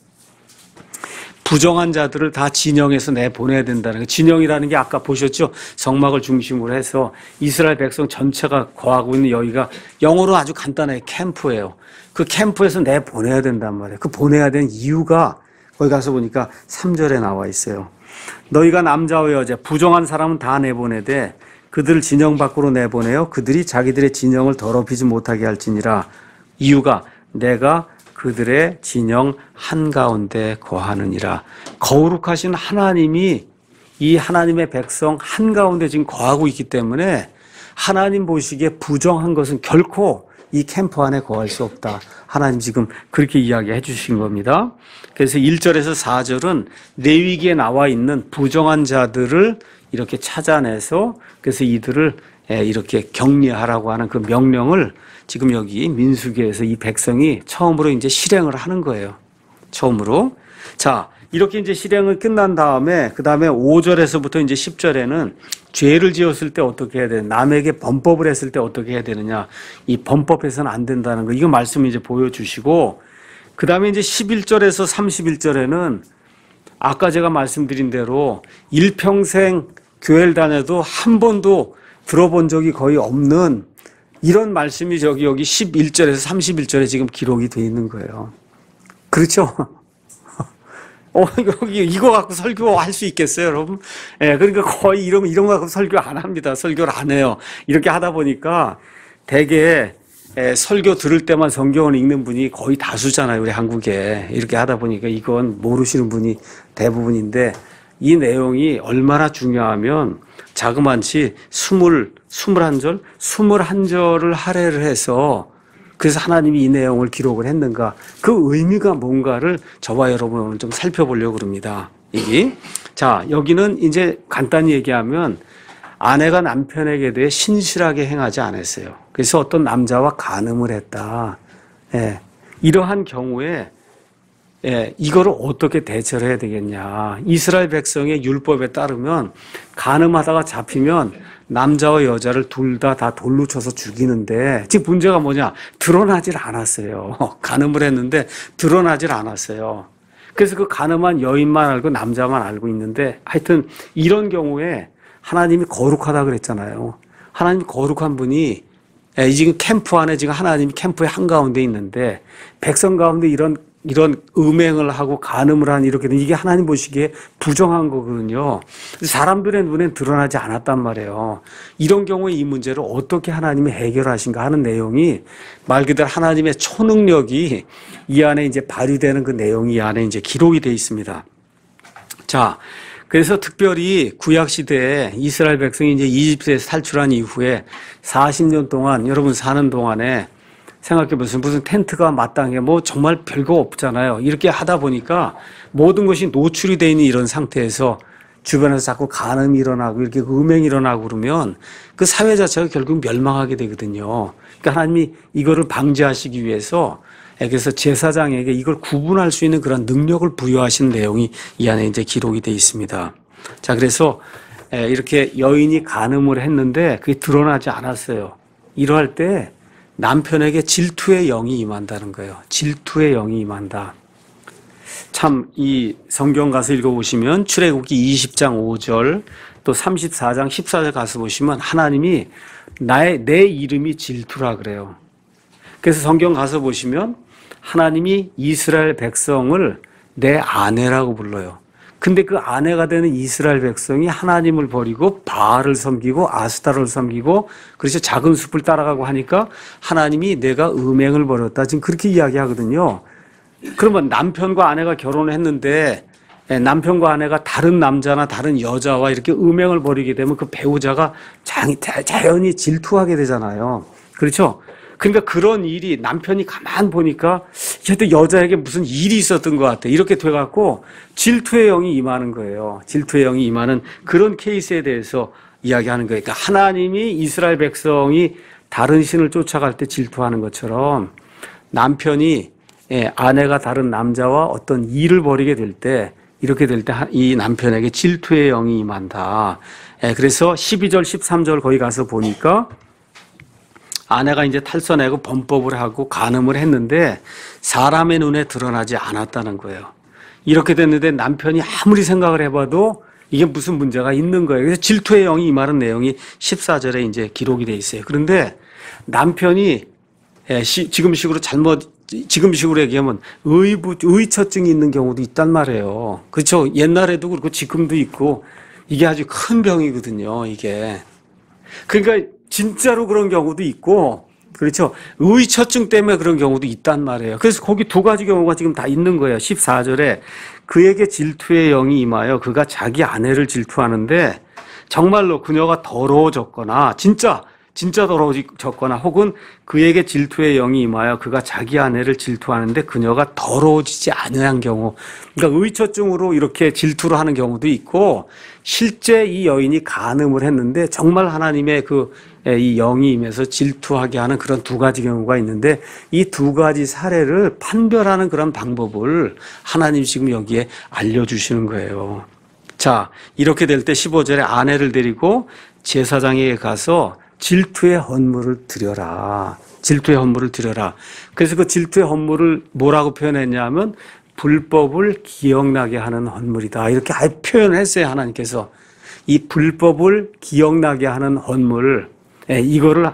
[SPEAKER 1] 부정한 자들을 다 진영에서 내보내야 된다는 거. 진영이라는 게 아까 보셨죠? 성막을 중심으로 해서 이스라엘 백성 전체가 거하고 있는 여기가 영어로 아주 간단하게 캠프예요. 그 캠프에서 내보내야 된단 말이에요. 그 보내야 되는 이유가 거기 가서 보니까 3절에 나와 있어요. 너희가 남자와 여자 부정한 사람은 다 내보내되 그들을 진영 밖으로 내보내어 그들이 자기들의 진영을 더럽히지 못하게 할지니라. 이유가 내가 그들의 진영 한가운데 거하느니라. 거룩하신 하나님이 이 하나님의 백성 한가운데 지금 거하고 있기 때문에 하나님 보시기에 부정한 것은 결코 이 캠프 안에 거할 수 없다. 하나님 지금 그렇게 이야기해 주신 겁니다. 그래서 1절에서 4절은 레위기에 나와 있는 부정한 자들을 이렇게 찾아내서 그래서 이들을 이렇게 격리하라고 하는 그 명령을 지금 여기 민수기에서 이 백성이 처음으로 이제 실행을 하는 거예요. 처음으로. 자, 이렇게 이제 실행을 끝난 다음에 그 다음에 5절에서부터 이제 10절에는 죄를 지었을 때 어떻게 해야 되는, 남에게 범법을 했을 때 어떻게 해야 되느냐, 이 범법해서는 안 된다는 거, 이거 말씀 이제 보여주시고, 그 다음에 이제 11절에서 31절에는 아까 제가 말씀드린 대로 일평생 교회를 다녀도 한 번도 들어본 적이 거의 없는 이런 말씀이 여기 11절에서 31절에 지금 기록이 되어 있는 거예요. 그렇죠? 이거 갖고 설교할 수 있겠어요, 여러분? 예, 그러니까 거의 이런 거 갖고 설교 안 합니다. 설교를 안 해요. 이렇게 하다 보니까 되게 설교 들을 때만 성경을 읽는 분이 거의 다수잖아요, 우리 한국에. 이렇게 하다 보니까 이건 모르시는 분이 대부분인데 이 내용이 얼마나 중요하면 자그만치 21절을 할애를 해서 그래서 하나님이 이 내용을 기록을 했는가, 그 의미가 뭔가를 저와 여러분 오늘 좀 살펴보려고 그럽니다. 자, 여기는 이제 간단히 얘기하면 아내가 남편에게 대해 신실하게 행하지 않았어요. 그래서 어떤 남자와 간음을 했다. 이러한 경우에 이거를 어떻게 대처를 해야 되겠냐. 이스라엘 백성의 율법에 따르면 간음하다가 잡히면 남자와 여자를 둘 다 돌로 쳐서 죽이는데, 지금 문제가 뭐냐? 드러나질 않았어요. 간음을 했는데 드러나질 않았어요. 그래서 그 간음한 여인만 알고 남자만 알고 있는데, 하여튼 이런 경우에 하나님이 거룩하다 그랬잖아요. 하나님 거룩한 분이 지금 캠프 안에 지금 하나님이 캠프의 한가운데 있는데 백성 가운데 이런 음행을 하고 간음을 한 이렇게 된 이게 하나님 보시기에 부정한 거거든요. 사람들의 눈엔 드러나지 않았단 말이에요. 이런 경우에 이 문제를 어떻게 하나님이 해결하신가 하는 내용이 말 그대로 하나님의 초능력이 이 안에 이제 발휘되는 그 내용이 이 안에 이제 기록이 되어 있습니다. 자, 그래서 특별히 구약 시대에 이스라엘 백성이 이제 이집트에서 탈출한 이후에 40년 동안 여러분 사는 동안에 생각해 보세요. 무슨 텐트가 마땅해 뭐 정말 별거 없잖아요. 이렇게 하다 보니까 모든 것이 노출이 되어 있는 이런 상태에서 주변에서 자꾸 간음이 일어나고 이렇게 음행이 일어나고 그러면 그 사회 자체가 결국 멸망하게 되거든요. 그러니까 하나님이 이거를 방지하시기 위해서 그래서 제사장에게 이걸 구분할 수 있는 그런 능력을 부여하신 내용이 이 안에 이제 기록이 되어 있습니다. 자, 그래서 이렇게 여인이 간음을 했는데 그게 드러나지 않았어요. 이러할 때 남편에게 질투의 영이 임한다는 거예요. 질투의 영이 임한다. 참 이 성경 가서 읽어보시면 출애굽기 20장 5절 또 34장 14절 가서 보시면 하나님이 내 이름이 질투라 그래요. 그래서 성경 가서 보시면 하나님이 이스라엘 백성을 내 아내라고 불러요. 근데 그 아내가 되는 이스라엘 백성이 하나님을 버리고 바알을 섬기고 아스타를 섬기고 그래서 작은 숲을 따라가고 하니까 하나님이 내가 음행을 버렸다. 지금 그렇게 이야기하거든요. 그러면 남편과 아내가 결혼을 했는데 남편과 아내가 다른 남자나 다른 여자와 이렇게 음행을 벌이게 되면 그 배우자가 자연히 질투하게 되잖아요. 그렇죠? 그러니까 그런 일이 남편이 가만 보니까 하여튼 여자에게 무슨 일이 있었던 것 같아. 이렇게 돼갖고 질투의 영이 임하는 거예요. 질투의 영이 임하는 그런 케이스에 대해서 이야기하는 거예요. 그러니까 하나님이 이스라엘 백성이 다른 신을 쫓아갈 때 질투하는 것처럼 남편이 아내가 다른 남자와 어떤 일을 벌이게 될 때 이렇게 될 때 이 남편에게 질투의 영이 임한다. 그래서 12절 13절 거기 가서 보니까 아내가 이제 탈선하고 범법을 하고 간음을 했는데 사람의 눈에 드러나지 않았다는 거예요. 이렇게 됐는데 남편이 아무리 생각을 해봐도 이게 무슨 문제가 있는 거예요. 그래서 질투의 영이 임하는 내용이 14절에 이제 기록이 돼 있어요. 그런데 남편이 지금식으로 얘기하면 의처증이 있는 경우도 있단 말이에요. 그렇죠? 옛날에도 그렇고 지금도 있고 이게 아주 큰 병이거든요, 이게. 그러니까 진짜로 그런 경우도 있고, 그렇죠? 의처증 때문에 그런 경우도 있단 말이에요. 그래서 거기 두 가지 경우가 지금 다 있는 거예요. 14절에 그에게 질투의 영이 임하여 그가 자기 아내를 질투하는데 정말로 그녀가 더러워졌거나 진짜 더러워졌거나 혹은 그에게 질투의 영이 임하여 그가 자기 아내를 질투하는데 그녀가 더러워지지 아니한 경우, 그러니까 의처증으로 이렇게 질투를 하는 경우도 있고 실제 이 여인이 간음을 했는데 정말 하나님의 이 영이 임해서 질투하게 하는 그런 두 가지 경우가 있는데 이 두 가지 사례를 판별하는 그런 방법을 하나님 지금 여기에 알려주시는 거예요. 자, 이렇게 될 때 15절에 아내를 데리고 제사장에게 가서 질투의 헌물을 드려라. 질투의 헌물을 드려라. 그래서 그 질투의 헌물을 뭐라고 표현했냐면 불법을 기억나게 하는 헌물이다. 이렇게 아예 표현을 했어요, 하나님께서. 이 불법을 기억나게 하는 헌물, 이거를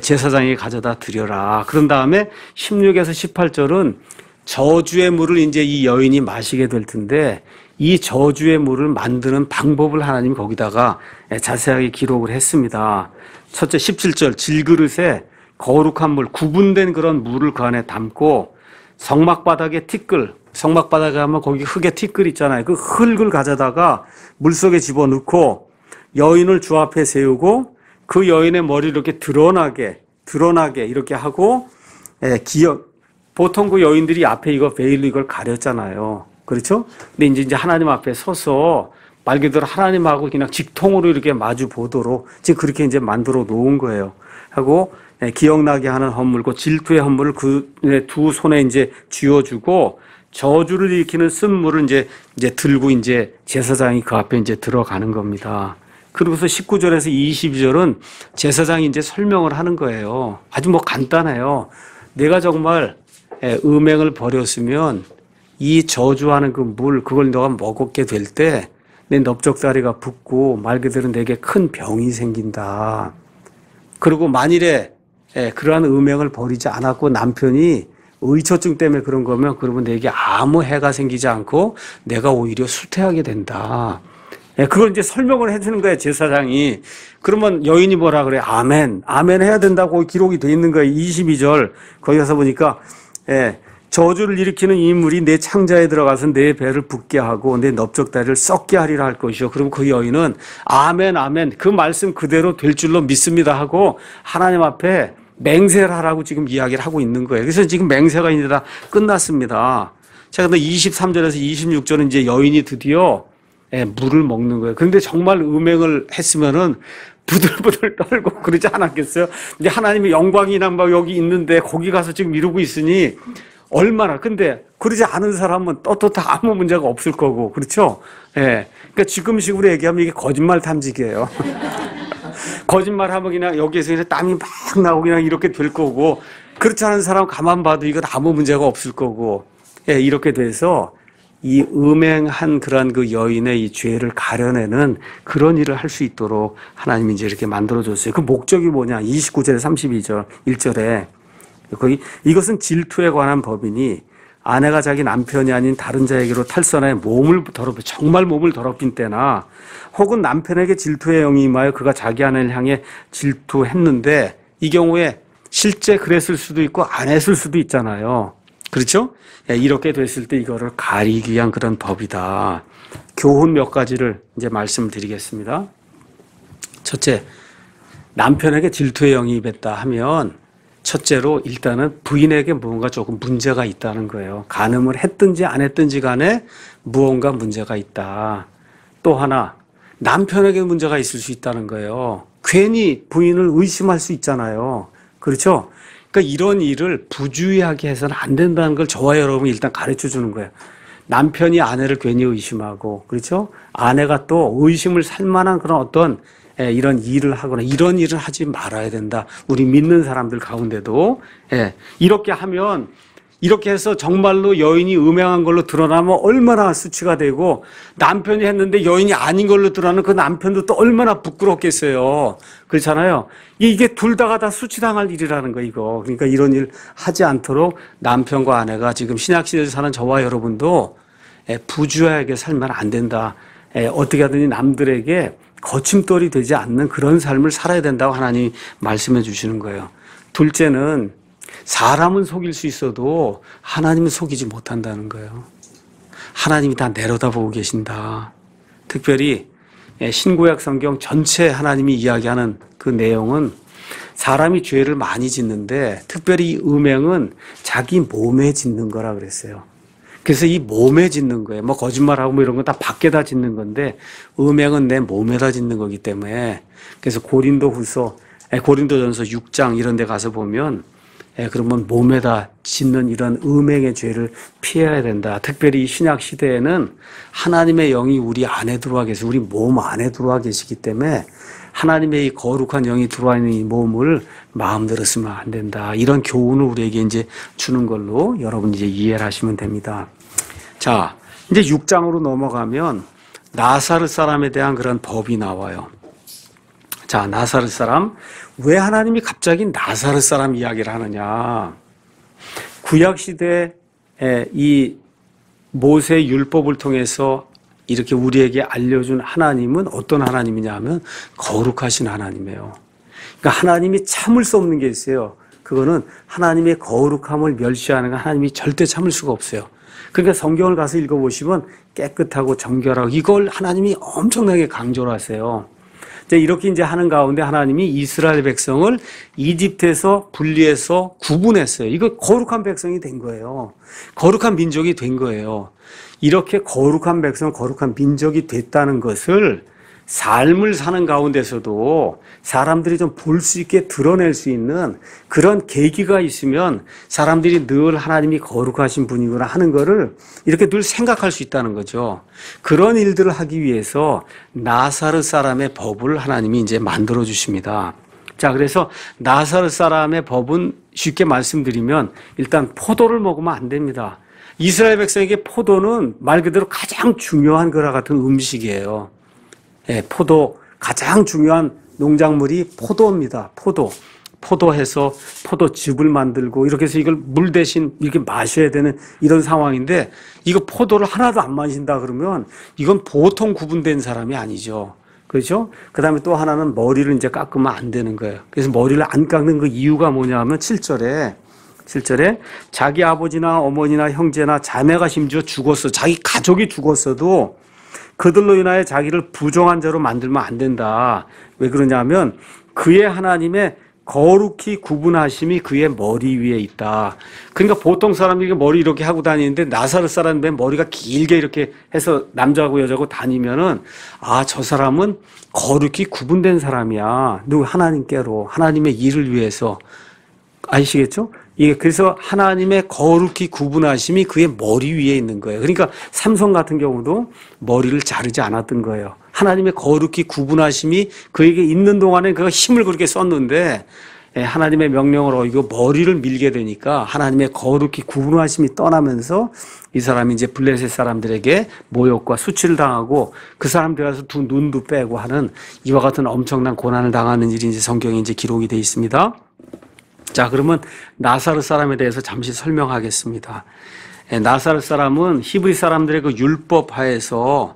[SPEAKER 1] 제사장에게 가져다 드려라. 그런 다음에 16에서 18절은 저주의 물을 이제 이 여인이 마시게 될 텐데 이 저주의 물을 만드는 방법을 하나님이 거기다가 자세하게 기록을 했습니다. 첫째 17절 질그릇에 거룩한 물, 구분된 그런 물을 그 안에 담고 성막바닥에 티끌, 성막바닥에 하면 거기 흙에 티끌 있잖아요. 그 흙을 가져다가 물속에 집어넣고 여인을 주 앞에 세우고 그 여인의 머리를 이렇게 드러나게 이렇게 하고 보통 그 여인들이 앞에 베일로 이걸 가렸잖아요. 그렇죠? 근데 이제 하나님 앞에 서서 말 그대로 하나님하고 그냥 직통으로 이렇게 마주 보도록 지금 그렇게 이제 만들어 놓은 거예요. 하고 기억나게 하는 헌물고 질투의 헌물을 그 두 손에 이제 쥐어주고 저주를 일으키는 쓴물을 이제 들고 이제 제사장이 그 앞에 이제 들어가는 겁니다. 그리고서 19절에서 22절은 제사장이 이제 설명을 하는 거예요. 아주 뭐 간단해요. 내가 정말 음행을 버렸으면 이 저주하는 그 물, 그걸 너가 먹게 될 때 내 넓적다리가 붓고 말 그대로 내게 큰 병이 생긴다. 그리고 만일에 그러한 음행을 버리지 않았고 남편이 의처증 때문에 그런 거면 그러면 내게 아무 해가 생기지 않고 내가 오히려 수태하게 된다. 그걸 이제 설명을 해주는 거예요, 제사장이. 그러면 여인이 뭐라 그래? 아멘. 아멘 해야 된다고 기록이 돼 있는 거예요. 22절. 거기 가서 보니까, 저주를 일으키는 이 물이 내 창자에 들어가서 내 배를 붓게 하고 내 넓적다리를 썩게 하리라 할 것이요. 그러면 그 여인은 아멘, 아멘. 그 말씀 그대로 될 줄로 믿습니다 하고 하나님 앞에 맹세를 하라고 지금 이야기를 하고 있는 거예요. 그래서 지금 맹세가 이제 다 끝났습니다. 자, 근데 23절에서 26절은 이제 여인이 드디어 물을 먹는 거예요. 그런데 정말 음행을 했으면은 부들부들 떨고 그러지 않았겠어요? 이제 하나님의 영광이나 막 여기 있는데 거기 가서 지금 이러고 있으니 얼마나. 근데 그러지 않은 사람은 떳떳하 아무 문제가 없을 거고. 그렇죠? 그러니까 지금식으로 얘기하면 이게 거짓말 탐지기예요. 거짓말 하면 그냥 여기에서 그냥 땀이 막 나고 그냥 이렇게 될 거고, 그렇지 않은 사람 가만 봐도 이건 아무 문제가 없을 거고, 이렇게 돼서 이 음행한 그런 그 여인의 이 죄를 가려내는 그런 일을 할 수 있도록 하나님이 이제 이렇게 만들어줬어요. 그 목적이 뭐냐? 29절에 32절, 1절에. 거기 이것은 질투에 관한 법이니 아내가 자기 남편이 아닌 다른 자에게로 탈선하여 몸을 더럽혀, 정말 몸을 더럽힌 때나 혹은 남편에게 질투의 영이 임하여 그가 자기 아내를 향해 질투했는데, 이 경우에 실제 그랬을 수도 있고 안 했을 수도 있잖아요. 그렇죠? 이렇게 됐을 때 이거를 가리기 위한 그런 법이다. 교훈 몇 가지를 이제 말씀드리겠습니다. 첫째, 남편에게 질투의 영이 임했다 하면 첫째로 일단은 부인에게 무언가 조금 문제가 있다는 거예요. 간음을 했든지 안 했든지 간에 무언가 문제가 있다. 또 하나, 남편에게 문제가 있을 수 있다는 거예요. 괜히 부인을 의심할 수 있잖아요. 그렇죠? 그러니까 이런 일을 부주의하게 해서는 안 된다는 걸 저와 여러분이 일단 가르쳐 주는 거예요. 남편이 아내를 괜히 의심하고, 그렇죠? 아내가 또 의심을 살 만한 그런 어떤 이런 일을 하거나 이런 일을 하지 말아야 된다. 우리 믿는 사람들 가운데도. 이렇게 하면 이렇게 해서 정말로 여인이 음행한 걸로 드러나면 얼마나 수치가 되고, 남편이 했는데 여인이 아닌 걸로 드러나는 그 남편도 또 얼마나 부끄럽겠어요. 그렇잖아요. 이게 둘 다가 다 수치당할 일이라는 거, 이거. 그러니까 이런 일 하지 않도록 남편과 아내가 지금 신약시대에 사는 저와 여러분도 부주의하게 살면 안 된다. 어떻게 하든지 남들에게 거침돌이 되지 않는 그런 삶을 살아야 된다고 하나님이 말씀해 주시는 거예요. 둘째는 사람은 속일 수 있어도 하나님은 속이지 못한다는 거예요. 하나님이 다 내려다보고 계신다. 특별히 신구약 성경 전체 하나님이 이야기하는 그 내용은 사람이 죄를 많이 짓는데 특별히 이 음행은 자기 몸에 짓는 거라 그랬어요. 그래서 이 몸에 짓는 거예요. 뭐 거짓말하고 뭐 이런 건 다 밖에다 짓는 건데 음행은 내 몸에다 짓는 거기 때문에 그래서 고린도전서 6장 이런 데 가서 보면 그러면 몸에다 짓는 이런 음행의 죄를 피해야 된다. 특별히 신약 시대에는 하나님의 영이 우리 안에 들어와 계세요. 우리 몸 안에 들어와 계시기 때문에 하나님의 이 거룩한 영이 들어와 있는 이 몸을 마음대로 쓰면 안 된다. 이런 교훈을 우리에게 이제 주는 걸로 여러분 이제 이해를 하시면 됩니다. 자, 이제 6장으로 넘어가면 나사렛 사람에 대한 그런 법이 나와요. 자, 나사렛 사람. 왜 하나님이 갑자기 나사렛 사람 이야기를 하느냐. 구약시대에 이 모세 율법을 통해서 이렇게 우리에게 알려준 하나님은 어떤 하나님이냐 하면 거룩하신 하나님이에요. 그러니까 하나님이 참을 수 없는 게 있어요. 그거는 하나님의 거룩함을 멸시하는 건 하나님이 절대 참을 수가 없어요. 그러니까 성경을 가서 읽어보시면 깨끗하고 정결하고 이걸 하나님이 엄청나게 강조를 하세요. 이렇게 이제 하는 가운데 하나님이 이스라엘 백성을 이집트에서 분리해서 구분했어요. 이거 거룩한 백성이 된 거예요. 거룩한 민족이 된 거예요. 이렇게 거룩한 백성, 거룩한 민족이 됐다는 것을 삶을 사는 가운데서도 사람들이 좀 볼 수 있게 드러낼 수 있는 그런 계기가 있으면 사람들이 늘 하나님이 거룩하신 분이구나 하는 거를 이렇게 늘 생각할 수 있다는 거죠. 그런 일들을 하기 위해서 나사렛 사람의 법을 하나님이 이제 만들어 주십니다. 자, 그래서 나사렛 사람의 법은 쉽게 말씀드리면 일단 포도를 먹으면 안 됩니다. 이스라엘 백성에게 포도는 말 그대로 가장 중요한 거라 같은 음식이에요. 포도, 가장 중요한 농작물이 포도입니다. 포도해서 포도즙을 만들고 이렇게 해서 이걸 물 대신 이렇게 마셔야 되는 이런 상황인데 이거 포도를 하나도 안 마신다 그러면 이건 보통 구분된 사람이 아니죠. 그렇죠? 그 다음에 또 하나는 머리를 이제 깎으면 안 되는 거예요. 그래서 머리를 안 깎는 그 이유가 뭐냐 하면 7절에 자기 아버지나 어머니나 형제나 자매가 심지어 죽었어. 자기 가족이 죽었어도 그들로 인하여 자기를 부정한 자로 만들면 안 된다. 왜 그러냐면 그의 하나님의 거룩히 구분하심이 그의 머리 위에 있다. 그러니까 보통 사람들이 머리 이렇게 하고 다니는데 나사렛 사람의 머리가 길게 이렇게 해서 남자하고 여자하고 다니면은 아, 저 사람은 거룩히 구분된 사람이야. 누구 하나님께로 하나님의 일을 위해서. 아시겠죠? 이게 그래서 하나님의 거룩히 구분하심이 그의 머리 위에 있는 거예요. 그러니까 삼손 같은 경우도 머리를 자르지 않았던 거예요. 하나님의 거룩히 구분하심이 그에게 있는 동안에 그가 힘을 그렇게 썼는데 하나님의 명령을 어기고 머리를 밀게 되니까 하나님의 거룩히 구분하심이 떠나면서 이 사람이 이제 블레셋 사람들에게 모욕과 수치를 당하고 그 사람들 가서 두 눈도 빼고 하는 이와 같은 엄청난 고난을 당하는 일이 이제 성경에 이제 기록이 되어 있습니다. 자, 그러면 나사렛 사람에 대해서 잠시 설명하겠습니다. 나사렛 사람은 히브리 사람들의 그 율법 하에서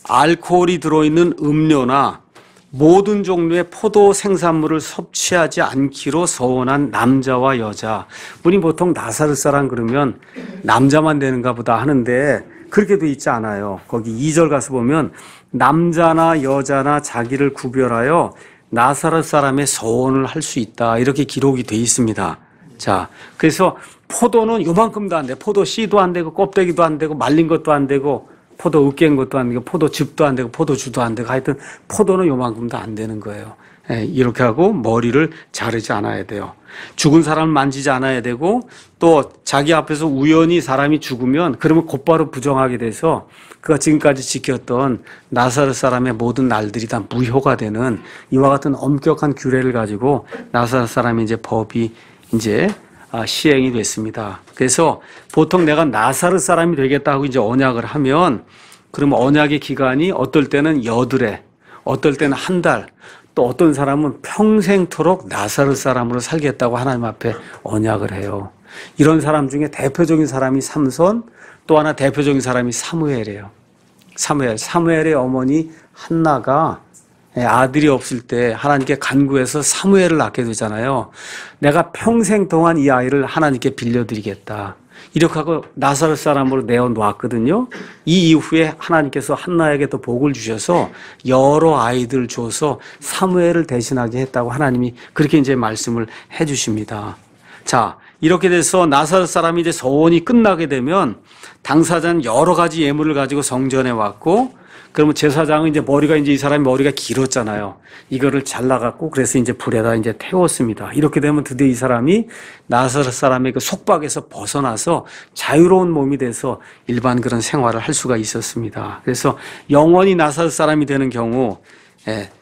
[SPEAKER 1] 알코올이 들어있는 음료나 모든 종류의 포도 생산물을 섭취하지 않기로 서원한 남자와 여자. 우리 보통 나사렛 사람 그러면 남자만 되는가 보다 하는데 그렇게 돼 있지 않아요. 거기 2절 가서 보면 남자나 여자나 자기를 구별하여 나사렛 사람의 서원을 할 수 있다. 이렇게 기록이 돼 있습니다. 자, 그래서 포도는 요만큼도 안 돼. 포도 씨도 안 되고 껍데기도 안 되고 말린 것도 안 되고 포도 으깬 것도 안 되고 포도즙도 안 되고 포도주도 안 되고 하여튼 포도는 요만큼도 안 되는 거예요. 이렇게 하고 머리를 자르지 않아야 돼요. 죽은 사람을 만지지 않아야 되고 또 자기 앞에서 우연히 사람이 죽으면 그러면 곧바로 부정하게 돼서 그가 지금까지 지켰던 나사렛 사람의 모든 날들이 다 무효가 되는 이와 같은 엄격한 규례를 가지고 나사렛 사람의 이제 법이 이제 시행이 됐습니다. 그래서 보통 내가 나사렛 사람이 되겠다고 이제 언약을 하면 그러면 언약의 기간이 어떨 때는 여드레, 어떨 때는 한 달, 또 어떤 사람은 평생토록 나사렛 사람으로 살겠다고 하나님 앞에 언약을 해요. 이런 사람 중에 대표적인 사람이 삼손, 또 하나 대표적인 사람이 사무엘이에요. 사무엘의 어머니 한나가 아들이 없을 때 하나님께 간구해서 사무엘을 낳게 되잖아요. 내가 평생 동안 이 아이를 하나님께 빌려드리겠다. 이렇게 하고 나사렛 사람으로 내어놓았거든요. 이 이후에 하나님께서 한나에게 또 복을 주셔서 여러 아이들 줘서 사무엘을 대신하게 했다고 하나님이 그렇게 이제 말씀을 해 주십니다. 자, 이렇게 돼서 나사렛 사람이 이제 서원이 끝나게 되면 당사자는 여러 가지 예물을 가지고 성전에 왔고, 그러면 제사장은 이제 이 사람이 머리가 길었잖아요. 이거를 잘라갖고 그래서 이제 불에다 이제 태웠습니다. 이렇게 되면 드디어 이 사람이 나사렛 사람의 그 속박에서 벗어나서 자유로운 몸이 돼서 일반 그런 생활을 할 수가 있었습니다. 그래서 영원히 나사렛 사람이 되는 경우,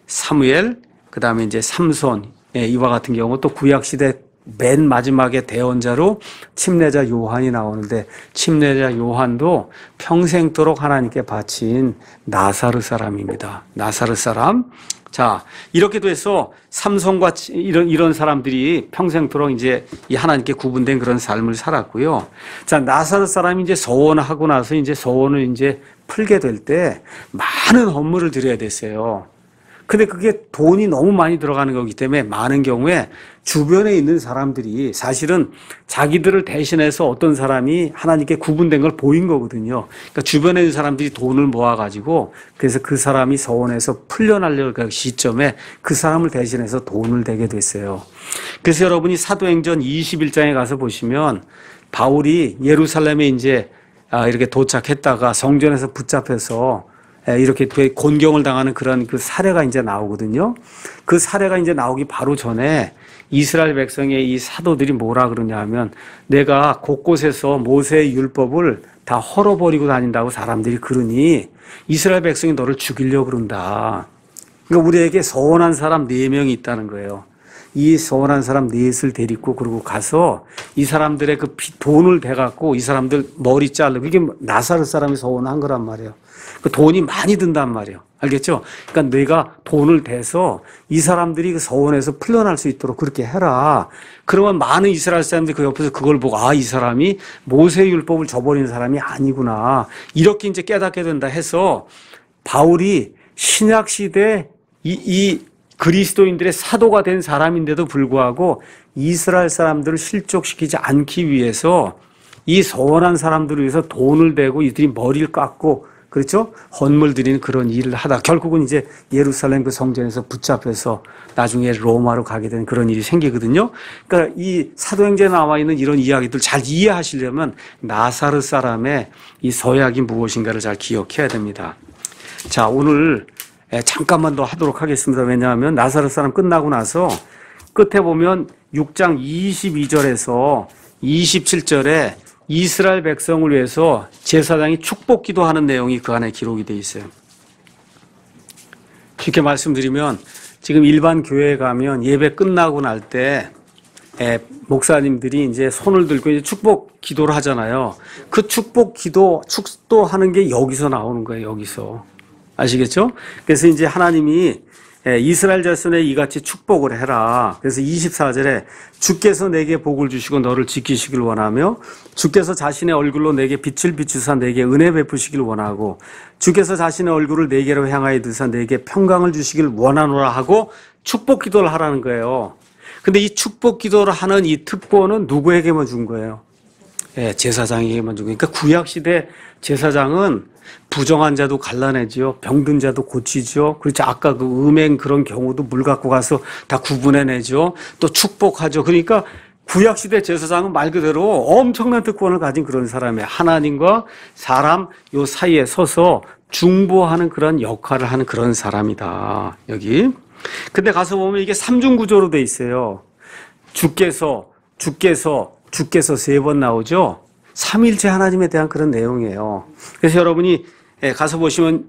[SPEAKER 1] 사무엘, 그 다음에 이제 삼손, 이와 같은 경우 또 구약시대 맨 마지막에 대언자로 침례자 요한이 나오는데 침례자 요한도 평생토록 하나님께 바친 나사렛 사람입니다. 나사렛 사람. 자, 이렇게 돼서 삼손과 이런 사람들이 평생토록 이제 이 하나님께 구분된 그런 삶을 살았고요. 자, 나사렛 사람이 이제 서원하고 나서 이제 서원을 이제 풀게 될 때 많은 헌물을 드려야 됐어요. 근데 그게 돈이 너무 많이 들어가는 거기 때문에 많은 경우에 주변에 있는 사람들이 사실은 자기들을 대신해서 어떤 사람이 하나님께 구분된 걸 보인 거거든요. 그러니까 주변에 있는 사람들이 돈을 모아가지고 그래서 그 사람이 서원에서 풀려나려는 그 시점에 그 사람을 대신해서 돈을 대게 됐어요. 그래서 여러분이 사도행전 21장에 가서 보시면 바울이 예루살렘에 이제 이렇게 도착했다가 성전에서 붙잡혀서 이렇게 곤경을 당하는 그런 그 사례가 이제 나오거든요. 그 사례가 이제 나오기 바로 전에 이스라엘 백성의 이 사도들이 뭐라 그러냐 하면 내가 곳곳에서 모세의 율법을 다 헐어버리고 다닌다고 사람들이 그러니 이스라엘 백성이 너를 죽이려고 그런다. 그러니까 우리에게 서원한 사람 4명이 있다는 거예요. 이 서원한 사람 넷을 데리고 그러고 가서 이 사람들의 그 돈을 대갖고 이 사람들 머리 자르고 이게 나사렛 사람이 서원한 거란 말이에요. 그 돈이 많이 든단 말이에요. 알겠죠? 그러니까 내가 돈을 대서 이 사람들이 그 서원에서 풀려날 수 있도록 그렇게 해라. 그러면 많은 이스라엘 사람들이 그 옆에서 그걸 보고 이 사람이 모세의 율법을 저버리는 사람이 아니구나. 이렇게 이제 깨닫게 된다 해서 바울이 신약 시대 이 그리스도인들의 사도가 된 사람인데도 불구하고 이스라엘 사람들을 실족시키지 않기 위해서 이 서원한 사람들을 위해서 돈을 대고 이들이 머리를 깎고 그렇죠? 헌물 드리는 그런 일을 하다 결국은 이제 예루살렘 그 성전에서 붙잡혀서 나중에 로마로 가게 된 그런 일이 생기거든요. 그러니까 이 사도행전에 나와 있는 이런 이야기들 잘 이해하시려면 나사렛 사람의 이 서약이 무엇인가를 잘 기억해야 됩니다. 자, 오늘 잠깐만 더 하도록 하겠습니다. 왜냐하면 나사렛 사람 끝나고 나서 끝에 보면 6장 22절에서 27절에 이스라엘 백성을 위해서 제사장이 축복 기도하는 내용이 그 안에 기록이 되어 있어요. 쉽게 말씀드리면 지금 일반 교회에 가면 예배 끝나고 날 때 목사님들이 이제 손을 들고 이제 축복 기도를 하잖아요. 그 축복 기도, 축도하는 게 여기서 나오는 거예요. 여기서. 아시겠죠? 그래서 이제 하나님이 이스라엘 자손에 이같이 축복을 해라. 그래서 24절에 주께서 내게 복을 주시고 너를 지키시길 원하며 주께서 자신의 얼굴로 내게 빛을 비추사 내게 은혜 베푸시길 원하고 주께서 자신의 얼굴을 내게로 향하여 드사 내게 평강을 주시길 원하노라 하고 축복 기도를 하라는 거예요. 근데 이 축복 기도를 하는 이 특권은 누구에게만 준 거예요? 제사장에게만 준 거예요. 그러니까 구약시대 제사장은 부정한 자도 갈라내지요. 병든 자도 고치죠. 그렇죠. 아까 그 음행 그런 경우도 물 갖고 가서 다 구분해내죠. 또 축복하죠. 그러니까 구약시대 제사장은 말 그대로 엄청난 특권을 가진 그런 사람이에요. 하나님과 사람 요 사이에 서서 중보하는 그런 역할을 하는 그런 사람이다. 여기. 근데 가서 보면 이게 삼중구조로 돼 있어요. 주께서 3번 나오죠. 삼일체 하나님에 대한 그런 내용이에요. 그래서 여러분이 예, 가서 보시면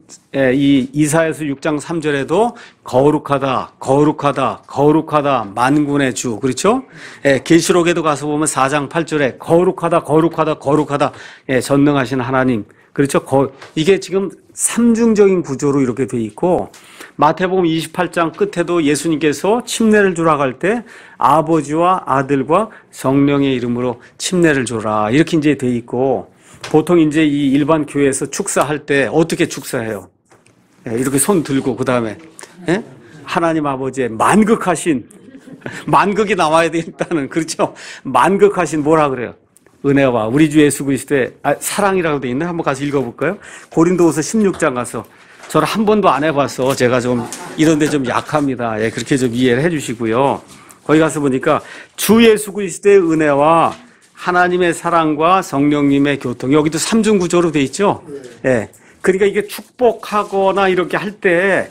[SPEAKER 1] 이 이사야서 6장 3절에도 거룩하다, 거룩하다, 거룩하다, 만군의 주, 그렇죠? 예, 계시록에도 가서 보면 4장 8절에 거룩하다, 거룩하다, 거룩하다, 예, 전능하신 하나님, 그렇죠? 이게 지금 삼중적인 구조로 이렇게 돼 있고, 마태복음 28장 끝에도 예수님께서 침례를 주러 갈 때 아버지와 아들과 성령의 이름으로 침례를 주라 이렇게 이제 돼 있고, 보통 이제 이 일반 교회에서 축사할 때 어떻게 축사해요? 이렇게 손 들고 그 다음에 하나님 아버지의 만극하신 만극이 나와야 되겠다는, 그렇죠? 만극하신 뭐라 그래요? 은혜와 우리 주 예수 그리스도의 사랑이라고 돼 있는, 한번 가서 읽어볼까요? 고린도후서 16장 가서. 저는 한 번도 안 해봐서 제가 좀 이런 데 좀 약합니다. 예, 그렇게 좀 이해를 해 주시고요. 거기 가서 보니까 주 예수 그리스도의 은혜와 하나님의 사랑과 성령님의 교통, 여기도 삼중 구조로 돼 있죠. 예. 그러니까 이게 축복하거나 이렇게 할 때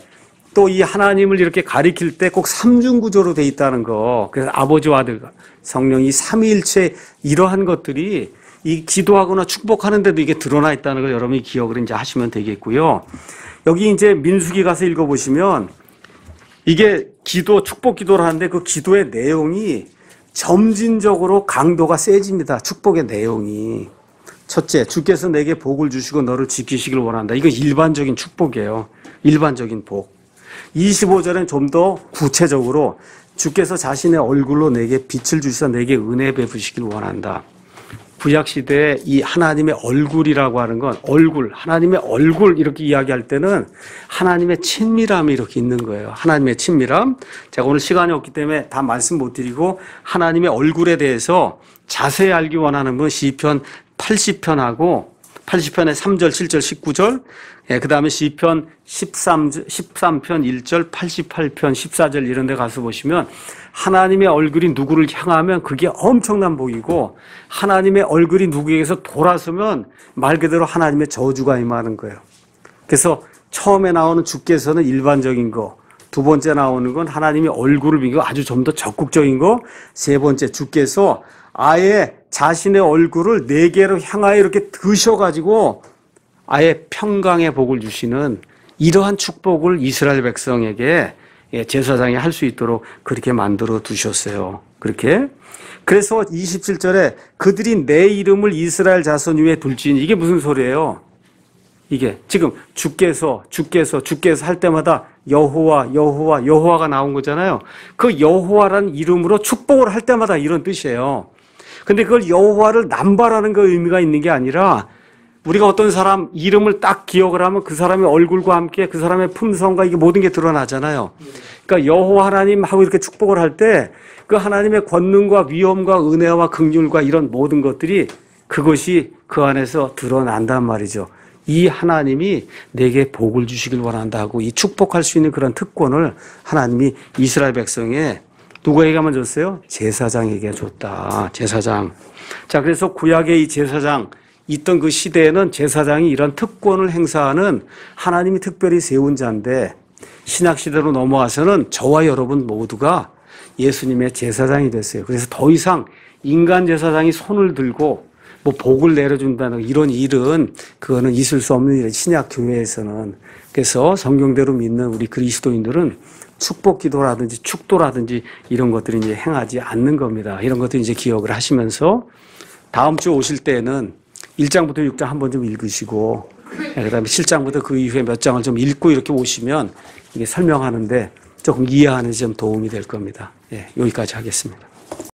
[SPEAKER 1] 또 이 하나님을 이렇게 가리킬 때 꼭 삼중 구조로 돼 있다는 거. 그래서 아버지와 아들과 성령이 삼위일체 이러한 것들이 이 기도하거나 축복하는데도 이게 드러나 있다는 걸 여러분이 기억을 이제 하시면 되겠고요. 여기 이제 민수기 가서 읽어보시면 이게 기도, 축복 기도를 하는데 그 기도의 내용이 점진적으로 강도가 세집니다. 축복의 내용이. 첫째, 주께서 내게 복을 주시고 너를 지키시길 원한다. 이거 일반적인 축복이에요. 일반적인 복. 25절엔 좀 더 구체적으로 주께서 자신의 얼굴로 내게 빛을 주시사 내게 은혜 베푸시길 원한다. 구약시대에 이 하나님의 얼굴이라고 하는 건 얼굴, 하나님의 얼굴 이렇게 이야기할 때는 하나님의 친밀함이 이렇게 있는 거예요. 하나님의 친밀함. 제가 오늘 시간이 없기 때문에 다 말씀 못 드리고 하나님의 얼굴에 대해서 자세히 알기 원하는 분 시편 80편하고 80편의 3절, 7절, 19절, 예, 그 다음에 시편 13편 1절, 88편 14절 이런 데 가서 보시면 하나님의 얼굴이 누구를 향하면 그게 엄청난 복이고, 하나님의 얼굴이 누구에게서 돌아서면 말 그대로 하나님의 저주가 임하는 거예요. 그래서 처음에 나오는 주께서는 일반적인 거, 두 번째 나오는 건 하나님의 얼굴을 비고 아주 좀 더 적극적인 거, 세 번째 주께서 아예 자신의 얼굴을 네 개로 향하여 이렇게 드셔가지고 아예 평강의 복을 주시는 이러한 축복을 이스라엘 백성에게 제사장이 할 수 있도록 그렇게 만들어 두셨어요. 그렇게. 그래서 27절에 그들이 내 이름을 이스라엘 자손 위에 둘지니, 이게 무슨 소리예요? 이게 지금 주께서 할 때마다 여호와가 나온 거잖아요. 그 여호와라는 이름으로 축복을 할 때마다 이런 뜻이에요. 근데 그걸 여호와를 남발하는 그 의미가 있는 게 아니라, 우리가 어떤 사람 이름을 딱 기억을 하면 그 사람의 얼굴과 함께 그 사람의 품성과 이게 모든 게 드러나잖아요. 그러니까 여호와 하나님 하고 이렇게 축복을 할 때 그 하나님의 권능과 위엄과 은혜와 긍휼과 이런 모든 것들이 그것이 그 안에서 드러난단 말이죠. 이 하나님이 내게 복을 주시길 원한다고 이 축복할 수 있는 그런 특권을 하나님이 이스라엘 백성에 누구에게만 줬어요? 제사장에게 줬다. 제사장. 자, 그래서 구약의 이 제사장 있던 그 시대에는 제사장이 이런 특권을 행사하는 하나님이 특별히 세운 자인데, 신약시대로 넘어와서는 저와 여러분 모두가 예수님의 제사장이 됐어요. 그래서 더 이상 인간 제사장이 손을 들고 뭐 복을 내려준다는 이런 일은 그거는 있을 수 없는 일이에요. 신약 교회에서는. 그래서 성경대로 믿는 우리 그리스도인들은 축복 기도라든지 축도라든지 이런 것들을 이제 행하지 않는 겁니다. 이런 것들 이제 기억을 하시면서 다음 주 오실 때는 1장부터 6장 한번 좀 읽으시고, 그다음에 7장부터 그 이후에 몇 장을 좀 읽고 이렇게 오시면 이게 설명하는데 조금 이해하는 데 좀 도움이 될 겁니다. 예, 여기까지 하겠습니다.